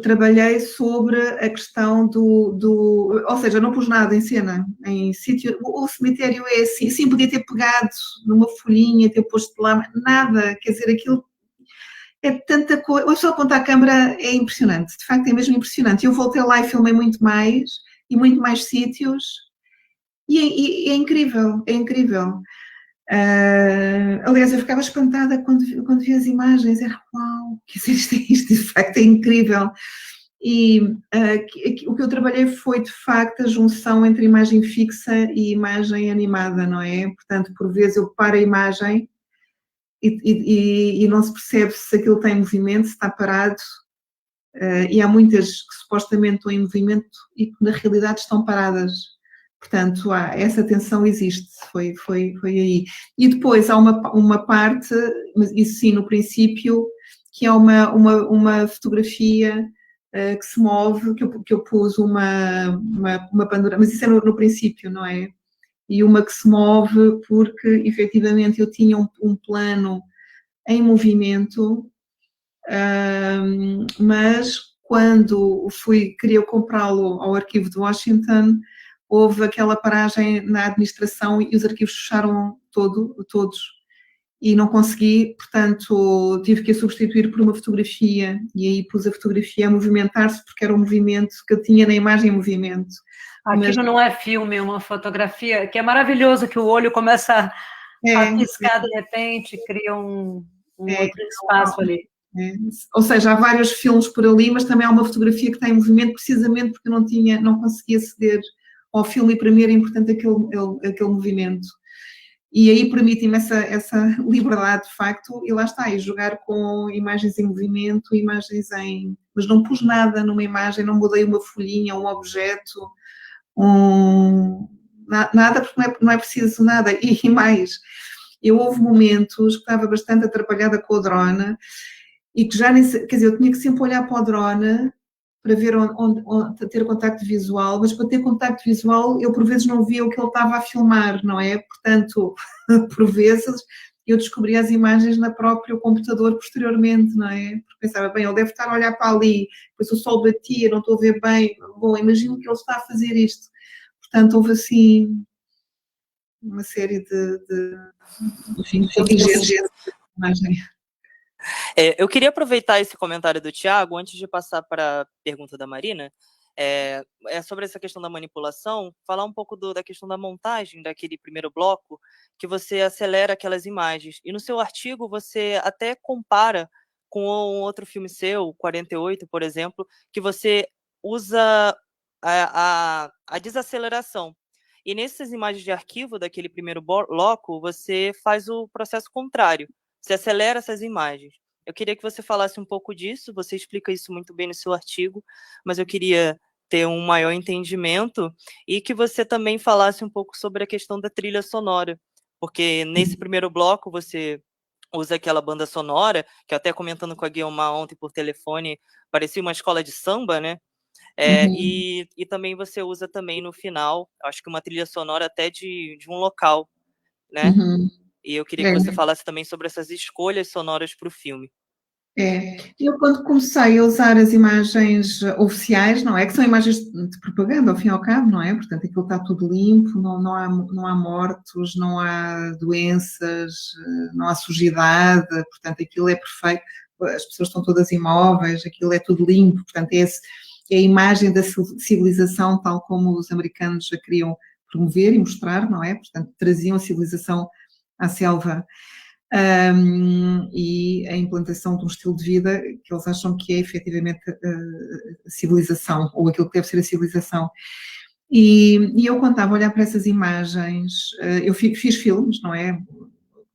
trabalhei sobre a questão ou seja, não pus nada em cena, em sítio. O cemitério é assim, sim, podia ter pegado numa folhinha, ter posto lá, nada, quer dizer, aquilo é tanta coisa. A pessoa apontar a câmara é impressionante, de facto é mesmo impressionante. Eu voltei lá e filmei muito mais sítios, e é incrível, é incrível. Aliás, eu ficava espantada quando vi as imagens, era uau, que isto de facto é incrível. E o que eu trabalhei foi de facto a junção entre imagem fixa e imagem animada, não é? Portanto, por vezes eu paro a imagem e não se percebe se aquilo tem movimento, se está parado, e há muitas que supostamente estão em movimento e que na realidade estão paradas. Portanto, essa tensão existe, foi aí. E depois há uma parte, mas isso sim no princípio, que é uma fotografia que se move, que eu pus uma panorama, mas isso é no princípio, não é? E uma que se move porque efetivamente eu tinha um plano em movimento, mas quando queria comprá-lo ao arquivo de Washington, houve aquela paragem na administração e os arquivos fecharam todos e não consegui, portanto tive que a substituir por uma fotografia e aí pus a fotografia a movimentar-se porque era um movimento que eu tinha na imagem em movimento. Aquilo não é filme, é uma fotografia, que é maravilhoso, que o olho começa a piscar de repente, cria um outro espaço ali. Ou seja, há vários filmes por ali, mas também há uma fotografia que está em movimento precisamente porque não conseguia aceder ao filme e para mim era importante aquele movimento. E aí permite-me essa liberdade de facto, e lá está, e jogar com imagens em movimento, imagens mas não pus nada numa imagem, não mudei uma folhinha, um objeto, nada, porque não é preciso nada. E mais, houve momentos que estava bastante atrapalhada com o drone e que já nem, quer dizer, eu tinha que sempre olhar para o drone para ver onde ter contacto visual, mas para ter contacto visual eu por vezes não via o que ele estava a filmar, não é? Portanto, por vezes eu descobri as imagens no próprio computador posteriormente, não é? Porque pensava, bem, ele deve estar a olhar para ali, depois o sol batia, não estou a ver bem, bom, imagino que ele está a fazer isto. Portanto, houve assim uma série de contingentes de imagem. Eu queria aproveitar esse comentário do Thiago, antes de passar para a pergunta da Marina, sobre essa questão da manipulação, falar um pouco da questão da montagem daquele primeiro bloco, que você acelera aquelas imagens. E no seu artigo você até compara com um outro filme seu, 48, por exemplo, que você usa a desaceleração. E nessas imagens de arquivo daquele primeiro bloco, você faz o processo contrário. Você acelera essas imagens. Eu queria que você falasse um pouco disso, você explica isso muito bem no seu artigo, mas eu queria ter um maior entendimento e que você também falasse um pouco sobre a questão da trilha sonora, porque nesse primeiro bloco você usa aquela banda sonora, que até comentando com a Guilma ontem por telefone, parecia uma escola de samba, né? E também você usa também no final, acho que uma trilha sonora até de um local, né? E eu queria que você falasse também sobre essas escolhas sonoras para o filme. Eu quando comecei a usar as imagens oficiais, não é? Que são imagens de propaganda, ao fim e ao cabo, não é? Portanto, aquilo está tudo limpo, não há mortos, não há doenças, não há sujidade, portanto, aquilo é perfeito, as pessoas estão todas imóveis, aquilo é tudo limpo, portanto, é a imagem da civilização tal como os americanos a queriam promover e mostrar, não é? Portanto, traziam a civilização à selva. E a implantação de um estilo de vida que eles acham que é efetivamente a civilização, ou aquilo que deve ser a civilização. E eu quando estava a olhar para essas imagens, eu fiz filmes, não é?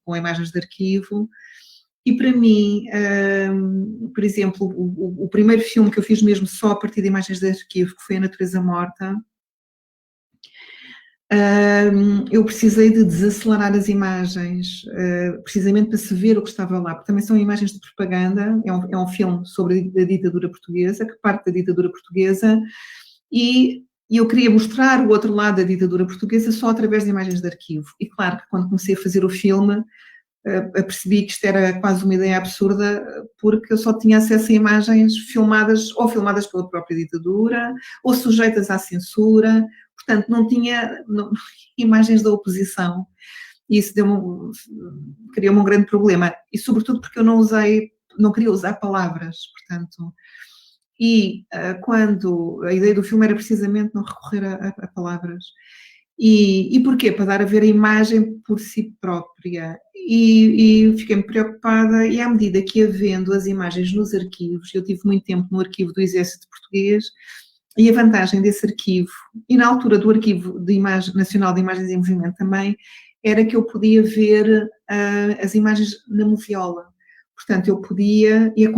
Com imagens de arquivo, e para mim, por exemplo, o primeiro filme que eu fiz mesmo só a partir de imagens de arquivo, que foi A Natureza Morta, eu precisei de desacelerar as imagens, precisamente para se ver o que estava lá, porque também são imagens de propaganda, é um filme sobre a ditadura portuguesa, que parte da ditadura portuguesa, e eu queria mostrar o outro lado da ditadura portuguesa só através de imagens de arquivo. E claro que quando comecei a fazer o filme, percebi que isto era quase uma ideia absurda, porque eu só tinha acesso a imagens filmadas pela própria ditadura, ou sujeitas à censura, portanto não tinha imagens da oposição, e isso criou-me um grande problema, e sobretudo porque eu não queria usar palavras, portanto, e quando a ideia do filme era precisamente não recorrer a palavras. E porquê? Para dar a ver a imagem por si própria. E fiquei-me preocupada, e à medida que ia vendo as imagens nos arquivos, eu tive muito tempo no arquivo do Exército Português, e a vantagem desse arquivo, e na altura do Arquivo Nacional de Imagens em Movimento também, era que eu podia ver as imagens na moviola. Portanto, eu podia, e é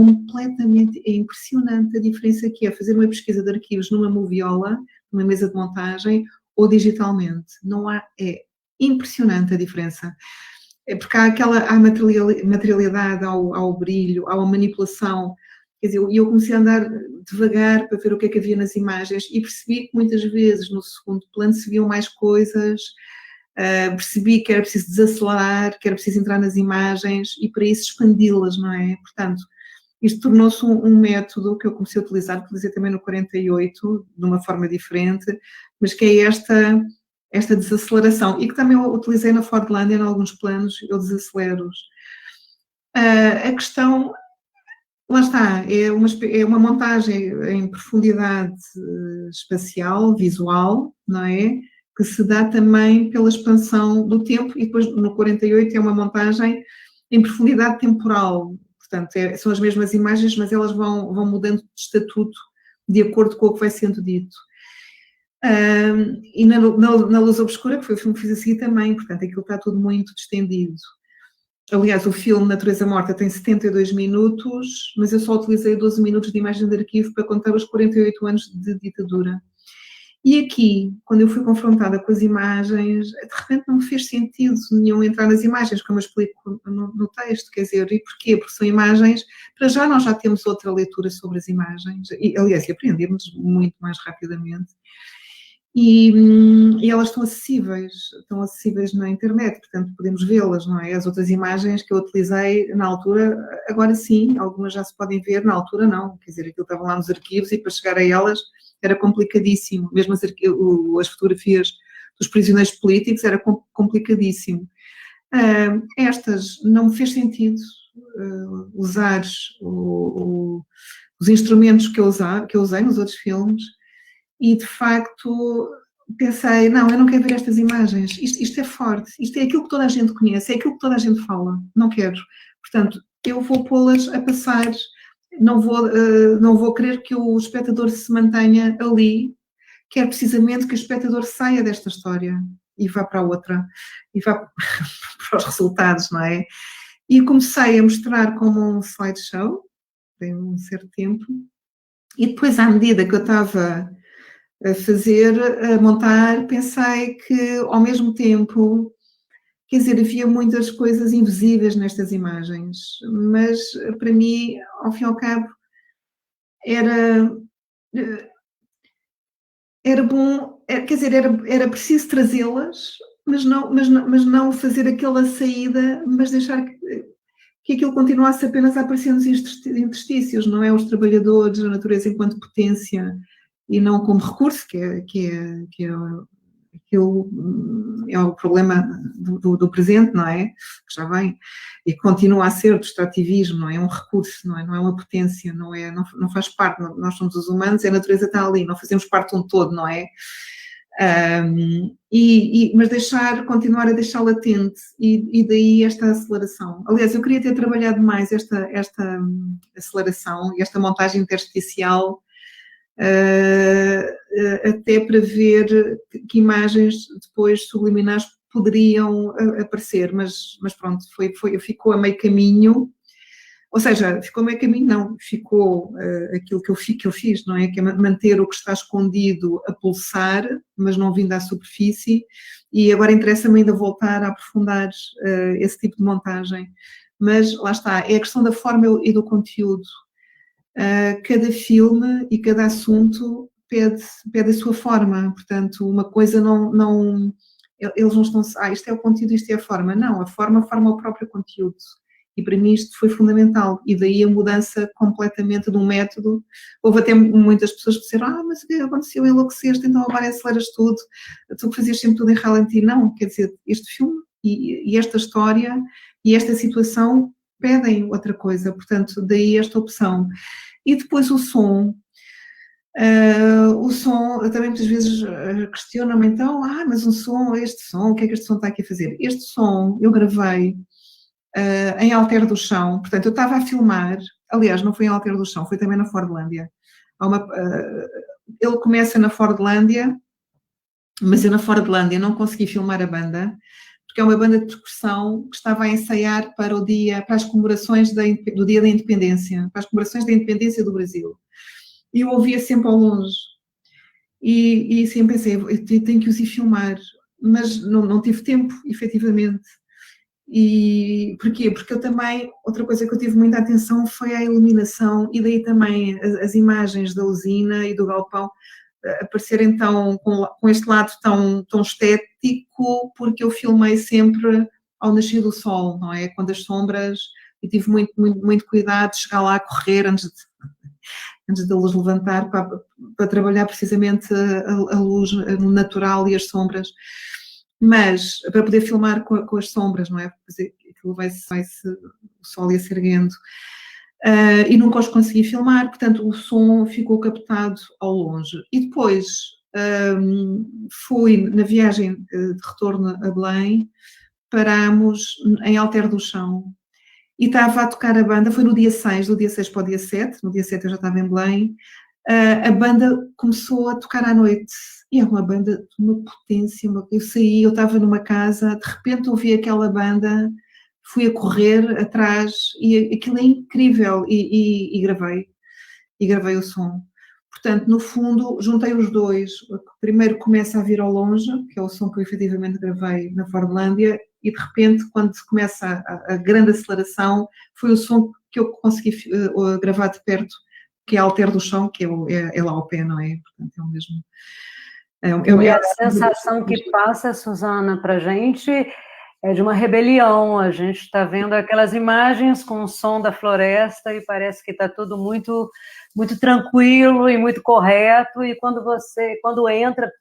impressionante a diferença que é fazer uma pesquisa de arquivos numa moviola, numa mesa de montagem, ou digitalmente. É impressionante a diferença. Porque há materialidade, ao brilho, há uma manipulação. Quer dizer, eu comecei a andar devagar para ver o que é que havia nas imagens e percebi que muitas vezes no segundo plano se viam mais coisas, percebi que era preciso desacelerar, que era preciso entrar nas imagens e para isso expandi-las, não é? Portanto, isto tornou-se um método que eu comecei a utilizar, que utilizei também no 48, de uma forma diferente, mas que é esta desaceleração, e que também eu utilizei na Fordlandia, em alguns planos, eu desacelero-os. A questão, lá está, é uma montagem em profundidade espacial, visual, não é? Que se dá também pela expansão do tempo, e depois no 48 é uma montagem em profundidade temporal. Portanto, são as mesmas imagens, mas elas vão mudando de estatuto de acordo com o que vai sendo dito. E na Luz Obscura, que foi o filme que fiz a seguir também, portanto, aquilo está tudo muito distendido. Aliás, o filme Natureza Morta tem 72 minutos, mas eu só utilizei 12 minutos de imagem de arquivo para contar os 48 anos de ditadura. E aqui, quando eu fui confrontada com as imagens, de repente não me fez sentido nenhum entrar nas imagens, como eu explico no texto, quer dizer, e porquê? Porque são imagens, para já nós já temos outra leitura sobre as imagens, e aliás, aprendemos muito mais rapidamente, e elas estão acessíveis na internet, portanto podemos vê-las, não é? As outras imagens que eu utilizei na altura, agora sim, algumas já se podem ver, na altura não, quer dizer, aquilo estava lá nos arquivos e para chegar a elas era complicadíssimo, mesmo as fotografias dos prisioneiros políticos era complicadíssimo. Estas não me fez sentido usar os instrumentos que eu usei nos outros filmes e de facto pensei, não, eu não quero ver estas imagens, isto é forte, isto é aquilo que toda a gente conhece, é aquilo que toda a gente fala, não quero. Portanto, eu vou pô-las a passar. Não vou querer que o espectador se mantenha ali, quero precisamente que o espectador saia desta história e vá para outra, e vá para os resultados, não é? E comecei a mostrar como um slideshow, tem um certo tempo, e depois, à medida que eu estava a montar, pensei que, ao mesmo tempo, quer dizer, havia muitas coisas invisíveis nestas imagens, mas para mim, ao fim e ao cabo, era bom, quer dizer, era preciso trazê-las, mas não fazer aquela saída, mas deixar que aquilo continuasse apenas a aparecer nos interstícios, não é? Os trabalhadores, a natureza enquanto potência e não como recurso, que é o problema do presente, não é? Que já vem e continua a ser do extrativismo, não é? É um recurso, não é uma potência, não faz parte, nós somos os humanos e a natureza está ali, não fazemos parte de um todo, não é? Mas continuar a deixar latente e daí esta aceleração. Aliás, eu queria ter trabalhado mais esta aceleração e esta montagem intersticial até para ver que imagens depois subliminares poderiam aparecer, mas pronto, ficou a meio caminho, ou seja, ficou a meio caminho não, ficou aquilo que eu fiz, não é? Que é manter o que está escondido a pulsar, mas não vindo à superfície, e agora interessa-me ainda voltar a aprofundar esse tipo de montagem, mas lá está, é a questão da forma e do conteúdo. Cada filme e cada assunto pede a sua forma, portanto, uma coisa eles não estão, isto é o conteúdo, isto é a forma, não, a forma forma o próprio conteúdo, e para mim isto foi fundamental, e daí a mudança completamente do método. Houve até muitas pessoas que disseram, mas o que aconteceu, enlouqueceste, então agora aceleras tudo, tu fazias sempre tudo em ralenti. Não, quer dizer, este filme e esta história e esta situação pedem outra coisa, portanto, daí esta opção. E depois o som, também muitas vezes questiona-me então, mas este som, o que é que este som está aqui a fazer? Este som eu gravei em Alter do Chão, portanto eu estava a filmar, aliás não foi em Alter do Chão, foi também na Fordlândia. Ele começa na Fordlândia, mas eu na Fordlândia não consegui filmar a banda, porque é uma banda de percussão que estava a ensaiar para as comemorações do Dia da Independência, para as comemorações da Independência do Brasil. E eu ouvia sempre ao longe. E sempre pensei, eu tenho que os ir filmar, mas não tive tempo, efetivamente. E porquê? Porque eu também, outra coisa que eu tive muita atenção foi a iluminação, e daí também as imagens da usina e do galpão aparecer então com este lado tão estético, porque eu filmei sempre ao nascer do sol, não é? Quando as sombras, e tive muito, muito, muito cuidado de chegar lá a correr antes da luz levantar, para trabalhar precisamente a luz natural e as sombras, mas para poder filmar com as sombras, não é? Porque aquilo o sol ia se erguendo. E nunca os consegui filmar, portanto o som ficou captado ao longe. E depois fui na viagem de retorno a Belém, parámos em Alter do Chão e estava a tocar a banda, foi no dia 6, do dia 6 para o dia 7, no dia 7 eu já estava em Belém, a banda começou a tocar à noite, e é uma banda de uma potência, eu saí, eu estava numa casa, de repente ouvi aquela banda, fui a correr atrás e aquilo é incrível e gravei o som. Portanto, no fundo, juntei os dois. Primeiro começa a vir ao longe, que é o som que eu efetivamente gravei na Fordlândia, e de repente, quando começa a grande aceleração, foi o som que eu consegui gravar de perto, que é Alter do Chão, que é lá ao pé, não é? Portanto, é o mesmo. E a sensação que passa, Susana, para a gente é de uma rebelião. A gente está vendo aquelas imagens com o som da floresta e parece que está tudo muito, muito tranquilo e muito correto. E quando entra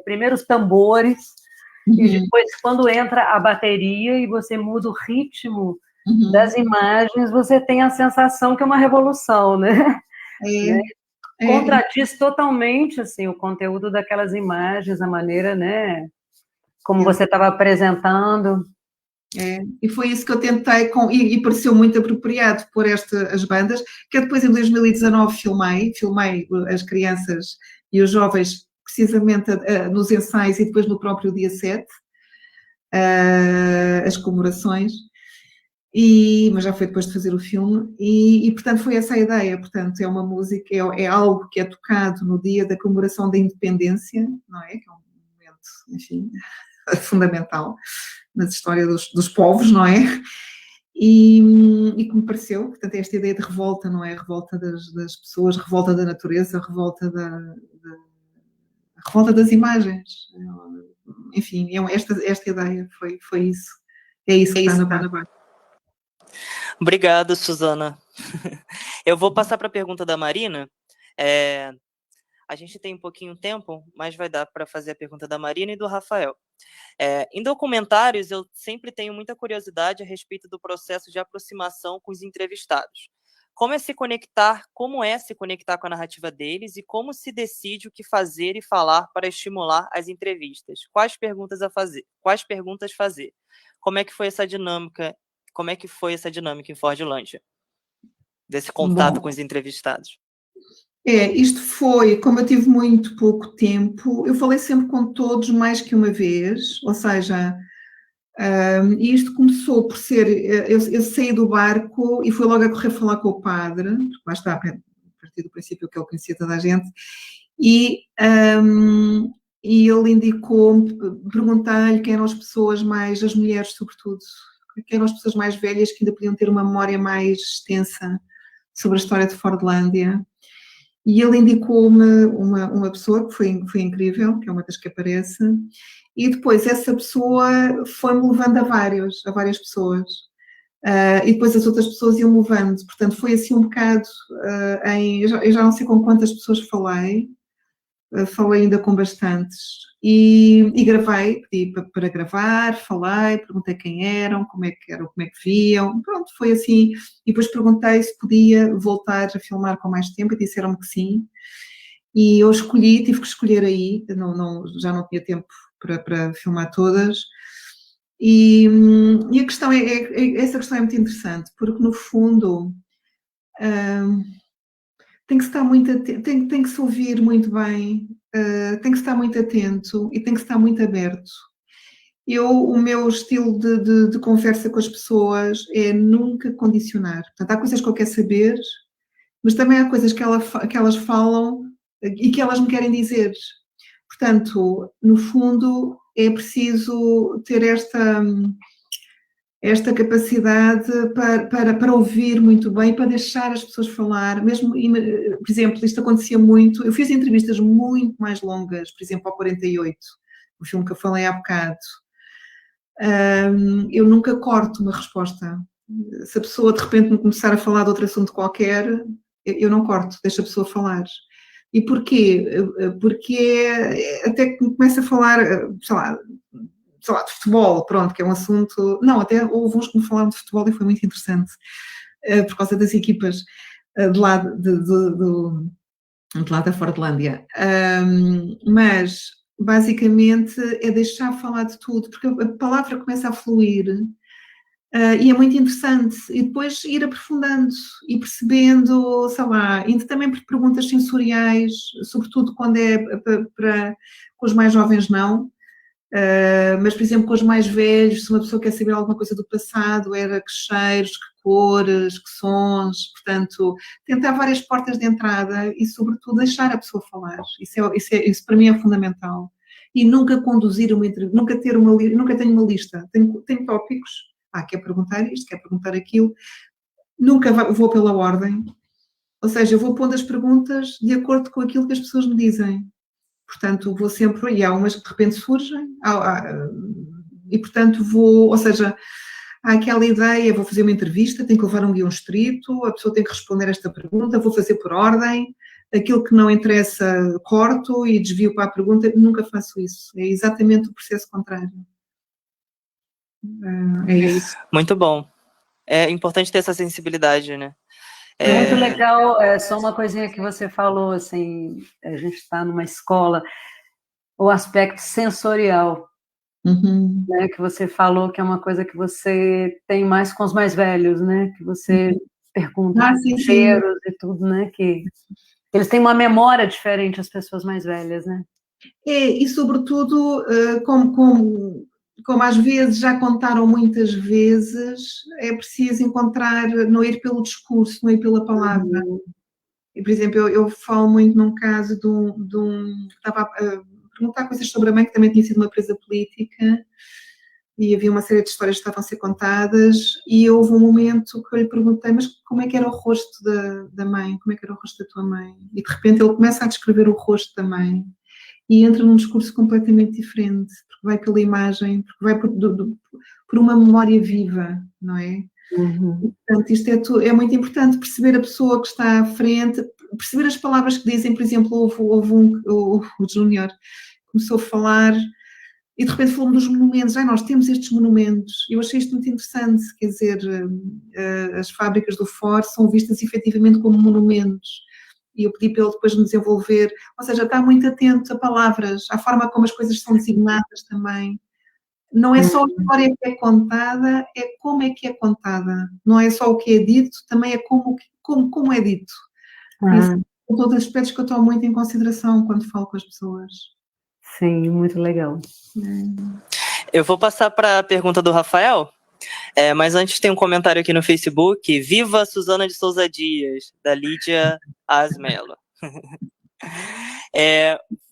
primeiro os tambores e depois quando entra a bateria e você muda o ritmo das imagens, você tem a sensação que é uma revolução, né? Contradiz totalmente assim, o conteúdo daquelas imagens, a maneira, né, como você estava apresentando. E foi isso que eu tentei, e pareceu muito apropriado pôr as bandas, que eu depois em 2019 filmei as crianças e os jovens precisamente nos ensaios e depois no próprio dia 7, as comemorações. Mas já foi depois de fazer o filme, e portanto foi essa a ideia. Portanto, é uma música, é algo que é tocado no dia da comemoração da independência, não é? Que é um momento, enfim, fundamental na história dos povos, não é? E que me pareceu, portanto, esta ideia de revolta, não é? Revolta das pessoas, revolta da natureza, revolta das imagens. Enfim, esta ideia foi isso. É isso que está na banda. Obrigado, Susana. Eu vou passar para a pergunta da Marina. A gente tem um pouquinho de tempo, mas vai dar para fazer a pergunta da Marina e do Rafael. Em documentários, eu sempre tenho muita curiosidade a respeito do processo de aproximação com os entrevistados. Como é se conectar com a narrativa deles e como se decide o que fazer e falar para estimular as entrevistas? Quais perguntas fazer? Como é que foi essa dinâmica? Como é que foi essa dinâmica em Fordlândia? Desse contato com os entrevistados? Isto foi, como eu tive muito pouco tempo, eu falei sempre com todos mais que uma vez, ou seja, isto começou por ser, eu saí do barco e fui logo a correr falar com o padre, porque lá está, a partir do princípio que ele conhecia toda a gente, e ele indicou-me, perguntei-lhe quem eram as pessoas as mulheres sobretudo, quem eram as pessoas mais velhas que ainda podiam ter uma memória mais extensa sobre a história de Fordlândia. E ele indicou-me uma pessoa que foi incrível, que é uma das que aparece, e depois essa pessoa foi-me levando a várias pessoas. E depois as outras pessoas iam-me levando. Portanto, foi assim um bocado eu já não sei com quantas pessoas falei ainda com bastantes. E gravei, pedi para gravar, falei, perguntei quem eram, como é que viam, pronto, foi assim. E depois perguntei se podia voltar a filmar com mais tempo e disseram-me que sim. E eu tive que escolher aí, já não tinha tempo para filmar todas. E a questão essa questão é muito interessante, porque no fundo tem que estar muito atento, tem que se ouvir muito bem, tem que estar muito atento e tem que estar muito aberto. O meu estilo de conversa com as pessoas é nunca condicionar. Portanto, há coisas que eu quero saber, mas também há coisas que elas falam e que elas me querem dizer. Portanto, no fundo, é preciso ter esta capacidade para ouvir muito bem, para deixar as pessoas falar. Mesmo, por exemplo, isto acontecia muito, eu fiz entrevistas muito mais longas, por exemplo, ao 48, o filme que eu falei há bocado. Eu nunca corto uma resposta. Se a pessoa de repente me começar a falar de outro assunto qualquer, eu não corto, deixo a pessoa falar. E porquê? Porque até que me começa a falar, sei lá, de futebol, pronto, que é um assunto... Não, até houve uns que me falaram de futebol e foi muito interessante, por causa das equipas de lá da Fordlândia. Mas, basicamente, é deixar falar de tudo, porque a palavra começa a fluir e é muito interessante. E depois ir aprofundando e percebendo, sei lá, indo também por perguntas sensoriais, sobretudo quando é para os mais jovens não. Mas, por exemplo, com os mais velhos, se uma pessoa quer saber alguma coisa do passado, era que cheiros, que cores, que sons, portanto, tentar várias portas de entrada e, sobretudo, deixar a pessoa falar. Isso para mim é fundamental. E nunca conduzir uma entrevista, nunca tenho uma lista. Tenho tópicos, quer perguntar isto, quer perguntar aquilo. Nunca vou pela ordem. Ou seja, eu vou pondo as perguntas de acordo com aquilo que as pessoas me dizem. Portanto, vou sempre, e há umas que de repente surgem, e portanto ou seja, há aquela ideia, vou fazer uma entrevista, tenho que levar um guião escrito, a pessoa tem que responder esta pergunta, vou fazer por ordem, aquilo que não interessa corto e desvio para a pergunta, nunca faço isso, é exatamente o processo contrário. É isso. Muito bom. É importante ter essa sensibilidade, né? Muito legal, só uma coisinha que você falou, assim, a gente está numa escola, o aspecto sensorial, né, que você falou que é uma coisa que você tem mais com os mais velhos, né, que você pergunta cheiros e tudo, né, que eles têm uma memória diferente, as pessoas mais velhas, né? E sobretudo, como às vezes já contaram muitas vezes, é preciso não ir pelo discurso, não ir pela palavra. E, por exemplo, eu falo muito num caso estava a perguntar coisas sobre a mãe, que também tinha sido uma presa política, e havia uma série de histórias que estavam a ser contadas, e houve um momento que eu lhe perguntei, mas como é que era o rosto da mãe? Como é que era o rosto da tua mãe? E de repente ele começa a descrever o rosto da mãe, e entra num discurso completamente diferente, porque vai pela imagem, porque vai por uma memória viva, não é? Portanto, isto é muito importante, perceber a pessoa que está à frente, perceber as palavras que dizem. Por exemplo, houve o Júnior começou a falar e de repente falou-me dos monumentos. Nós temos estes monumentos. Eu achei isto muito interessante, quer dizer, as fábricas do Ford são vistas efetivamente como monumentos. E eu pedi para ele depois me desenvolver, ou seja, está muito atento a palavras, à forma como as coisas são designadas também. Não é só a história que é contada, é como é que é contada. Não é só o que é dito, também é como é dito. Isso são todos aspectos que eu tomo muito em consideração quando falo com as pessoas. Sim, muito legal. Eu vou passar para a pergunta do Rafael, mas antes tem um comentário aqui no Facebook. Viva Suzana de Souza Dias, da Lídia Asmelo.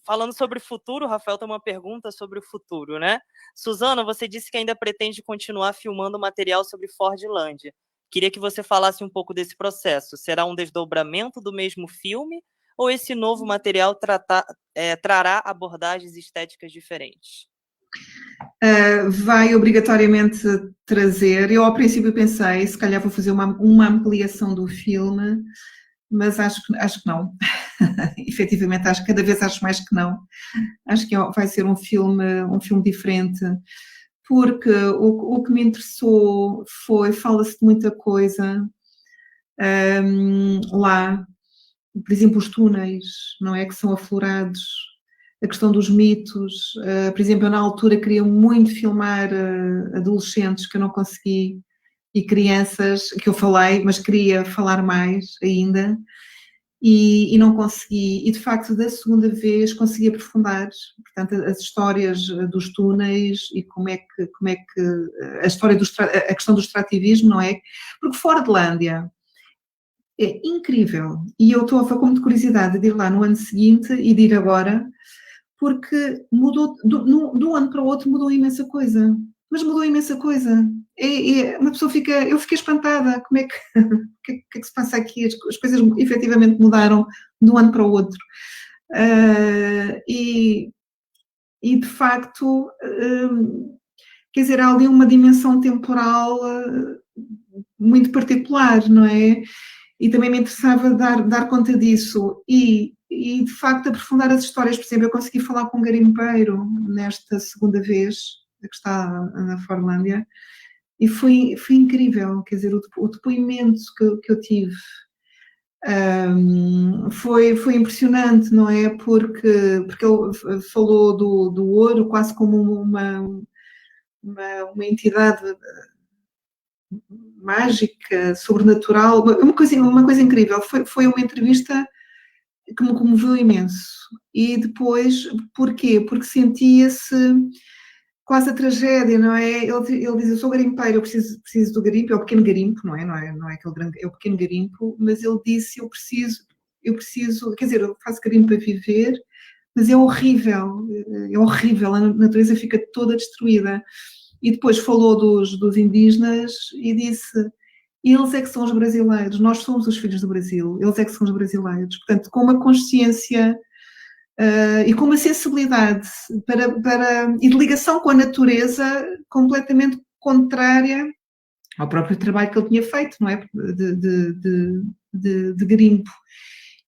Falando sobre o futuro, o Rafael tem uma pergunta sobre o futuro, né? Suzana, você disse que ainda pretende continuar filmando material sobre Fordlândia. Queria que você falasse um pouco desse processo. Será um desdobramento do mesmo filme ou esse novo material trará abordagens estéticas diferentes? Vai obrigatoriamente trazer. Eu ao princípio pensei, se calhar vou fazer uma ampliação do filme, mas acho que não. Efetivamente, cada vez acho mais que não. Acho que vai ser um filme diferente, porque o que me interessou fala-se de muita coisa lá, por exemplo, os túneis, não é, que são aflorados, a questão dos mitos. Por exemplo, eu na altura queria muito filmar adolescentes que eu não consegui, e crianças que eu falei, mas queria falar mais ainda, e não consegui. E de facto, da segunda vez consegui aprofundar, portanto, as histórias dos túneis e como é que a história a questão do extrativismo, não é? Porque Fordlândia é incrível, e eu estou com muita curiosidade de ir lá no ano seguinte e de ir agora, porque mudou, de um ano para o outro mudou imensa coisa, mas mudou imensa coisa. Uma pessoa eu fiquei espantada, como é que, que é que se passa aqui? As coisas efetivamente mudaram de um ano para o outro. E de facto, quer dizer, há ali uma dimensão temporal muito particular, não é? E também me interessava dar conta disso e de facto aprofundar as histórias. Por exemplo, eu consegui falar com um garimpeiro nesta segunda vez, que está na Fordlândia, e foi incrível, quer dizer, o depoimento que eu tive foi impressionante, não é? Porque ele falou do ouro quase como uma entidade mágica, sobrenatural, uma coisa incrível. Foi uma entrevista que me comoveu imenso. E depois, porquê? Porque sentia-se quase a tragédia, não é? Ele diz, eu sou garimpeiro, eu preciso do garimpo, é o pequeno garimpo, não é aquele grande, é o pequeno garimpo, mas ele disse, eu preciso, quer dizer, eu faço garimpo para viver, mas é horrível, a natureza fica toda destruída. E depois falou dos indígenas e disse, eles é que são os brasileiros, nós somos os filhos do Brasil, eles é que são os brasileiros. Portanto, com uma consciência e com uma sensibilidade e de ligação com a natureza completamente contrária ao próprio trabalho que ele tinha feito, não é? De garimpo.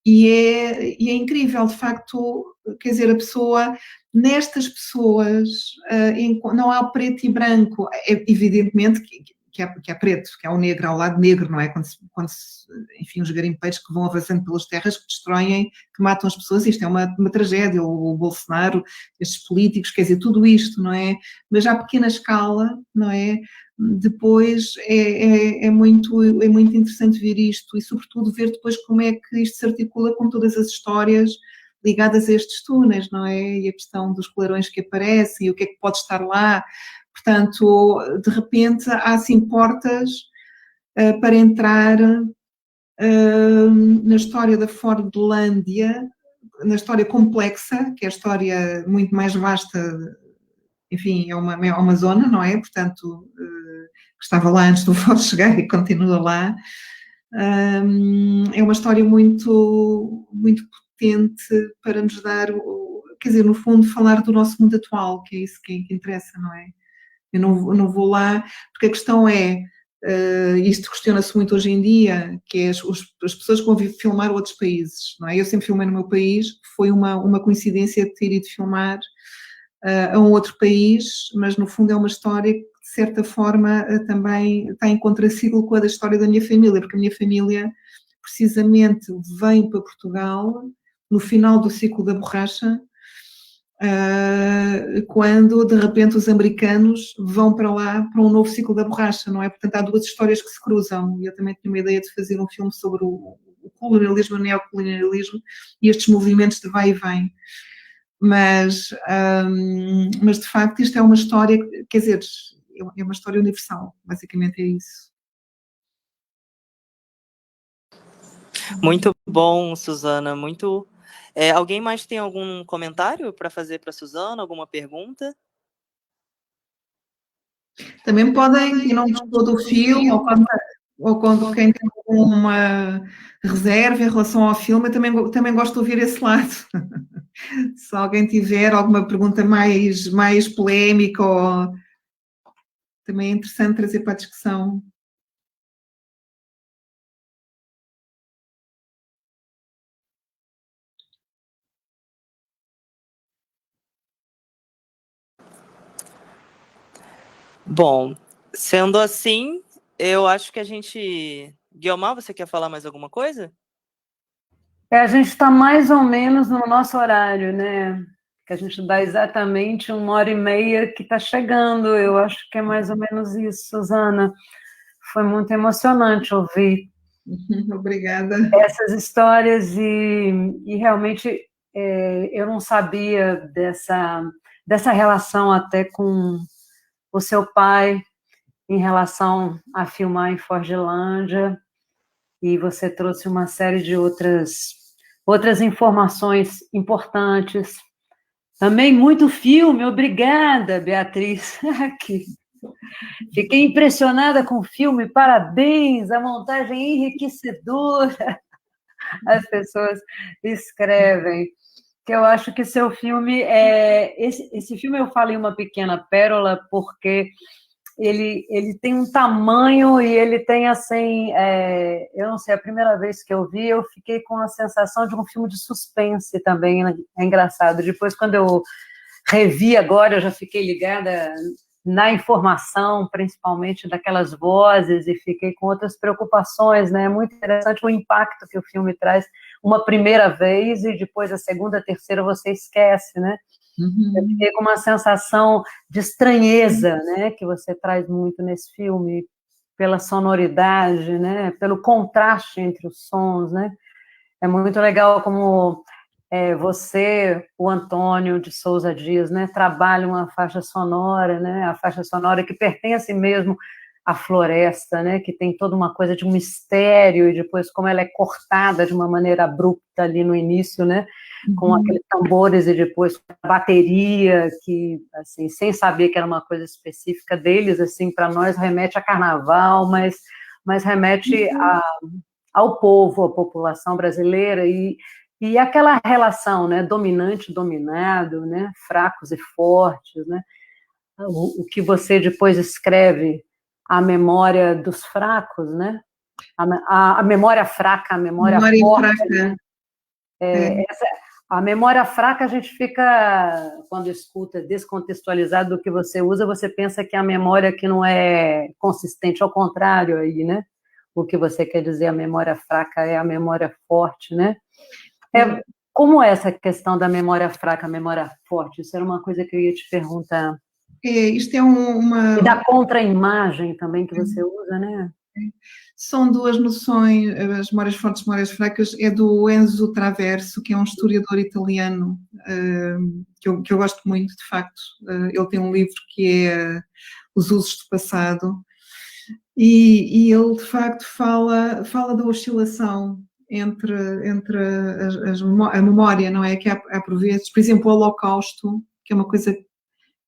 E é incrível, de facto, quer dizer, nestas pessoas, não há preto e branco, evidentemente que há preto, que há o negro, ao lado negro, não é? Enfim, os garimpeiros que vão avançando pelas terras, que destroem, que matam as pessoas, isto é uma tragédia, o Bolsonaro, estes políticos, quer dizer, tudo isto, não é? Mas à pequena escala, não é? Depois é muito interessante ver isto e, sobretudo, ver depois como é que isto se articula com todas as histórias ligadas a estes túneis, não é? E a questão dos clarões que aparecem e o que é que pode estar lá. Portanto, de repente, há assim portas para entrar na história da Fordlândia, na história complexa, que é a história muito mais vasta, enfim, é uma zona, não é? Portanto, que estava lá antes do Ford chegar e continua lá. É uma história muito, muito potente para nos dar, quer dizer, no fundo, falar do nosso mundo atual, que é isso que interessa, não é? Eu não vou lá, porque a questão é, isto questiona-se muito hoje em dia, que é as pessoas que vão filmar outros países, não é? Eu sempre filmei no meu país, foi uma coincidência de ter ido filmar a um outro país, mas no fundo é uma história que, de certa forma, também está em contraciclo com a da história da minha família, porque a minha família, precisamente, vem para Portugal no final do ciclo da borracha, quando, de repente, os americanos vão para lá para um novo ciclo da borracha, não é? Portanto, há duas histórias que se cruzam, e eu também tinha uma ideia de fazer um filme sobre o colonialismo, o neocolonialismo e estes movimentos de vai e vem. Mas de facto isto é uma história, quer dizer, é uma história universal, basicamente é isso. Muito bom, Suzana, muito... alguém mais tem algum comentário para fazer para a Suzana, alguma pergunta? Também podem, quem não gostou do filme, ou quando quem tem uma reserva em relação ao filme, eu também gosto de ouvir esse lado. Se alguém tiver alguma pergunta mais polémica, também é interessante trazer para a discussão. Bom, sendo assim, eu acho que a gente... Guiomar, você quer falar mais alguma coisa? A gente está mais ou menos no nosso horário, né? Que a gente dá exatamente 1h30 que está chegando. Eu acho que é mais ou menos isso, Suzana. Foi muito emocionante ouvir Obrigada. essas histórias e realmente eu não sabia dessa relação até com o seu pai em relação a filmar em Fordlândia, e você trouxe uma série de outras informações importantes. Amei muito o filme, obrigada, Beatriz. Aqui. Fiquei impressionada com o filme, parabéns, a montagem enriquecedora. As pessoas escrevem. Que eu acho que seu filme esse filme eu falei uma pequena pérola porque ele tem um tamanho e ele tem assim, eu não sei, a primeira vez que eu vi, eu fiquei com a sensação de um filme de suspense também, é engraçado. Depois, quando eu revi agora, eu já fiquei ligada na informação, principalmente daquelas vozes, e fiquei com outras preocupações, né? É muito interessante o impacto que o filme traz uma primeira vez e depois a segunda, a terceira você esquece, né? Uhum. Eu fiquei com uma sensação de estranheza, né? Que você traz muito nesse filme, pela sonoridade, né? Pelo contraste entre os sons, né? É muito legal como você, o Antônio de Souza Dias, né, trabalham uma faixa sonora, né, a faixa sonora que pertence mesmo à floresta, né, que tem toda uma coisa de um mistério, e depois como ela é cortada de uma maneira abrupta ali no início, né, com aqueles tambores, e depois a bateria, que, assim, sem saber que era uma coisa específica deles, assim, para nós remete a carnaval, mas remete ao povo, à população brasileira, e aquela relação, né, dominante-dominado, né, fracos e fortes, né, o que você depois escreve, a memória dos fracos, né, a memória fraca, a memória forte, fraca. Né? A memória fraca, a gente fica, quando escuta, descontextualizado do que você usa, você pensa que a memória que não é consistente, ao contrário aí, né, o que você quer dizer, a memória fraca é a memória forte, né? Como é essa questão da memória fraca, a memória forte? Isso era uma coisa que eu ia te perguntar. Isto é uma... E da contra-imagem também que você usa, né? São duas noções, as memórias fortes e memórias fracas, é do Enzo Traverso, que é um historiador italiano, que eu gosto muito, de facto. Ele tem um livro que é Os Usos do Passado, e ele, de facto, fala da oscilação entre a memória, não é? Que há por vezes, por exemplo, o Holocausto, que é uma coisa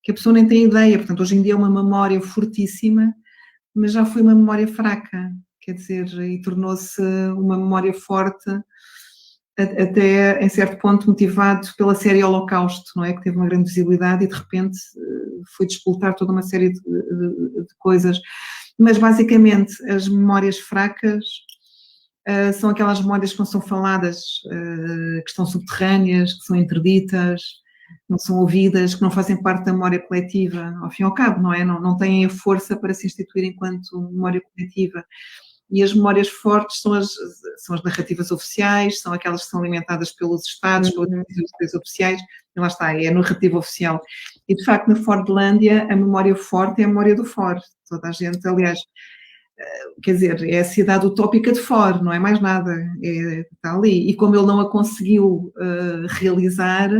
que a pessoa nem tem ideia, portanto, hoje em dia é uma memória fortíssima, mas já foi uma memória fraca, quer dizer, e tornou-se uma memória forte, até em certo ponto motivado pela série Holocausto, não é? Que teve uma grande visibilidade e de repente foi despoltar toda uma série de coisas. Mas basicamente as memórias fracas são aquelas memórias que não são faladas, que estão subterrâneas, que são interditas, não são ouvidas, que não fazem parte da memória coletiva, ao fim e ao cabo, não é? Não têm a força para se instituir enquanto memória coletiva. E as memórias fortes são as narrativas oficiais, são aquelas que são alimentadas pelos Estados, pelas instituições oficiais, e lá está, é a narrativa oficial. E, de facto, na Fordlândia, a memória forte é a memória do Ford. Toda a gente, aliás, quer dizer, é a cidade utópica de Ford, não é mais nada, está ali. E como ele não a conseguiu realizar,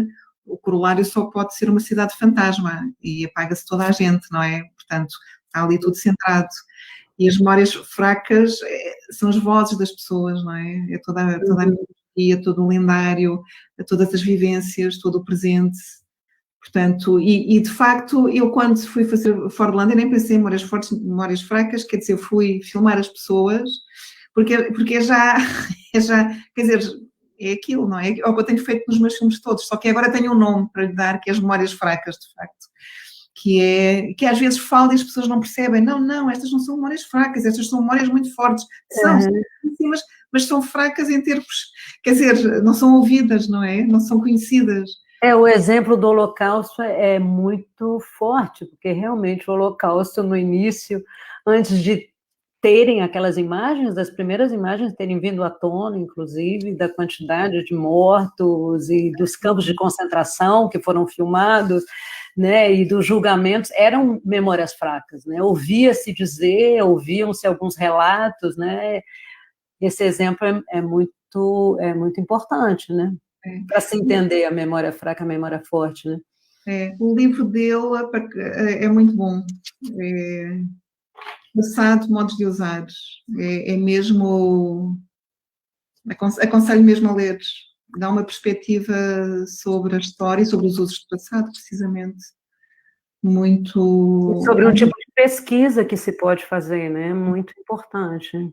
o corolário só pode ser uma cidade fantasma, e apaga-se toda a gente, não é? Portanto, está ali tudo centrado. E as memórias fracas são as vozes das pessoas, não é? É toda a mitologia, todo o lendário, todas as vivências, todo o presente. Portanto, e de facto, eu quando fui fazer Fordlândia nem pensei em memórias fortes, memórias fracas, quer dizer, fui filmar as pessoas, porque já, quer dizer, é aquilo, não é? É o que eu tenho feito nos meus filmes todos, só que agora tenho um nome para lhe dar, que é as memórias fracas, de facto. Que às vezes falo e as pessoas não percebem. Não, estas não são memórias fracas, estas são memórias muito fortes. São, mas são fracas em termos, quer dizer, não são ouvidas, não é? Não são conhecidas. O exemplo do Holocausto é muito forte, porque realmente o Holocausto, no início, antes de terem aquelas imagens, das primeiras imagens terem vindo à tona, inclusive, da quantidade de mortos e dos campos de concentração que foram filmados, né, e dos julgamentos, eram memórias fracas, né, ouvia-se dizer, ouviam-se alguns relatos, né, esse exemplo é muito importante, né, para se entender a memória fraca, a memória forte, né. O livro dele é muito bom, Passado, modos de usar, é mesmo, aconselho mesmo a ler, dá uma perspectiva sobre a história e sobre os usos do passado, precisamente, muito... Sobre um tipo de pesquisa que se pode fazer, né, muito importante.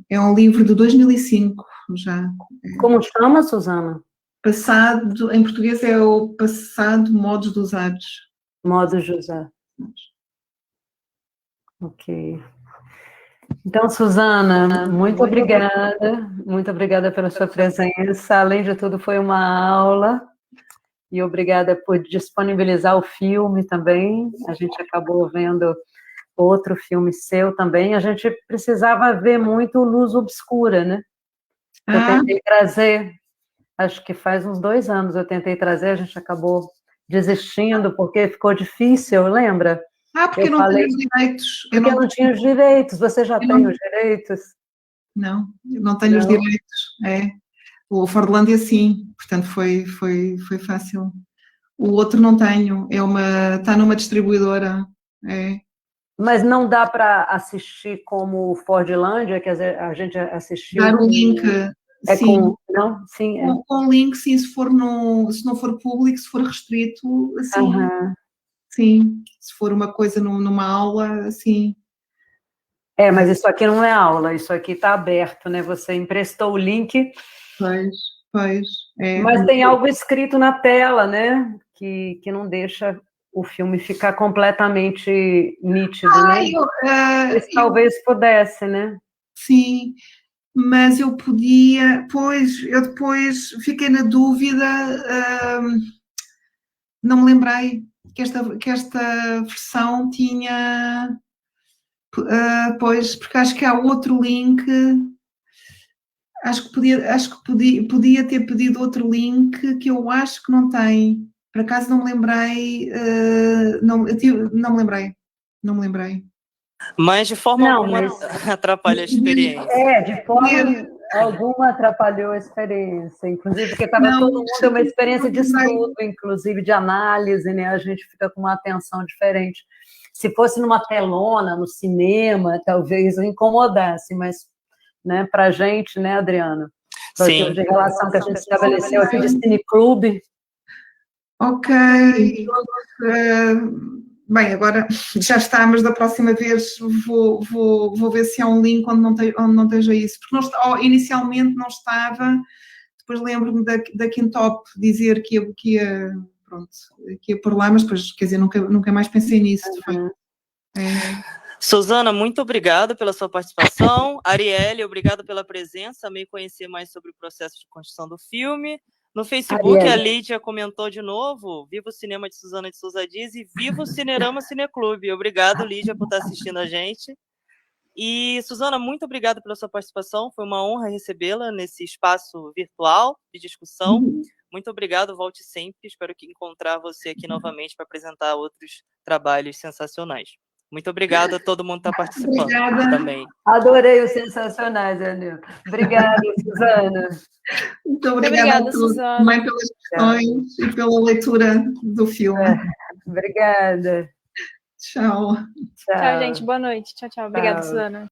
É um livro de 2005, já. Como chama, Suzana? Passado, em português é o Passado, modos de usar. Modos de usar. Ok. Então, Suzana, muito obrigada pela sua presença. Além de tudo, foi uma aula, e obrigada por disponibilizar o filme também. A gente acabou vendo outro filme seu também. A gente precisava ver muito Luz Obscura, né? Eu tentei trazer, acho que faz uns 2 anos eu tentei trazer, a gente acabou desistindo, porque ficou difícil, lembra? Porque eu não tenho os direitos. Porque eu não tinha os direitos, você já tem os direitos? Não, eu não tenho os direitos, O Fordlândia sim, portanto foi fácil. O outro não tenho, está numa distribuidora. É. Mas não dá para assistir como Fordlândia, que a gente assistiu. Dar o link, sim. Não? Sim, é. Com o link, sim, se não for público, se for restrito, assim. Sim, se for uma coisa numa aula, assim. Mas isso aqui não é aula, isso aqui está aberto, né? Você emprestou o link. Pois. Mas tem algo escrito na tela, né? Que não deixa o filme ficar completamente nítido, né? Talvez pudesse, né? Sim, mas eu podia... eu depois fiquei na dúvida, não me lembrei que esta versão tinha... pois, porque acho que há outro link... Acho que podia ter pedido outro link que eu acho que não tem. Por acaso não me lembrei, não me lembrei. Mas de forma alguma atrapalha a experiência. De forma alguma atrapalhou a experiência, inclusive porque estava todo mundo, uma experiência de estudo, inclusive de análise, né? A gente fica com uma atenção diferente. Se fosse numa telona, no cinema, talvez incomodasse, mas, né, para a gente, né, Adriana? Sim. De relação que a gente estabeleceu aqui de cineclube. Ok. Bem, agora já está, mas da próxima vez vou ver se há um link onde não esteja isso. Porque inicialmente não estava, depois lembro-me da Quintop dizer que ia por lá, mas depois, quer dizer, nunca mais pensei nisso. Susana, muito obrigado pela sua participação. Arielle, obrigado pela presença. Amei conhecer mais sobre o processo de construção do filme. No Facebook, Arielle. A Lídia comentou de novo, viva o cinema de Susana de Souza Dias e viva o Cinerama Cineclube. Obrigado, Lídia, por estar assistindo a gente. E, Susana, muito obrigada pela sua participação. Foi uma honra recebê-la nesse espaço virtual de discussão. Muito obrigado, volte sempre. Espero encontrar você aqui novamente para apresentar outros trabalhos sensacionais. Muito obrigada a todo mundo que está participando também. Adorei os sensacionais, Anil. Obrigada, Susana. Muito obrigada, Susana. Também pelas questões e pela leitura do filme. Obrigada. Tchau. Tchau, gente. Boa noite. Tchau. Obrigada, Susana.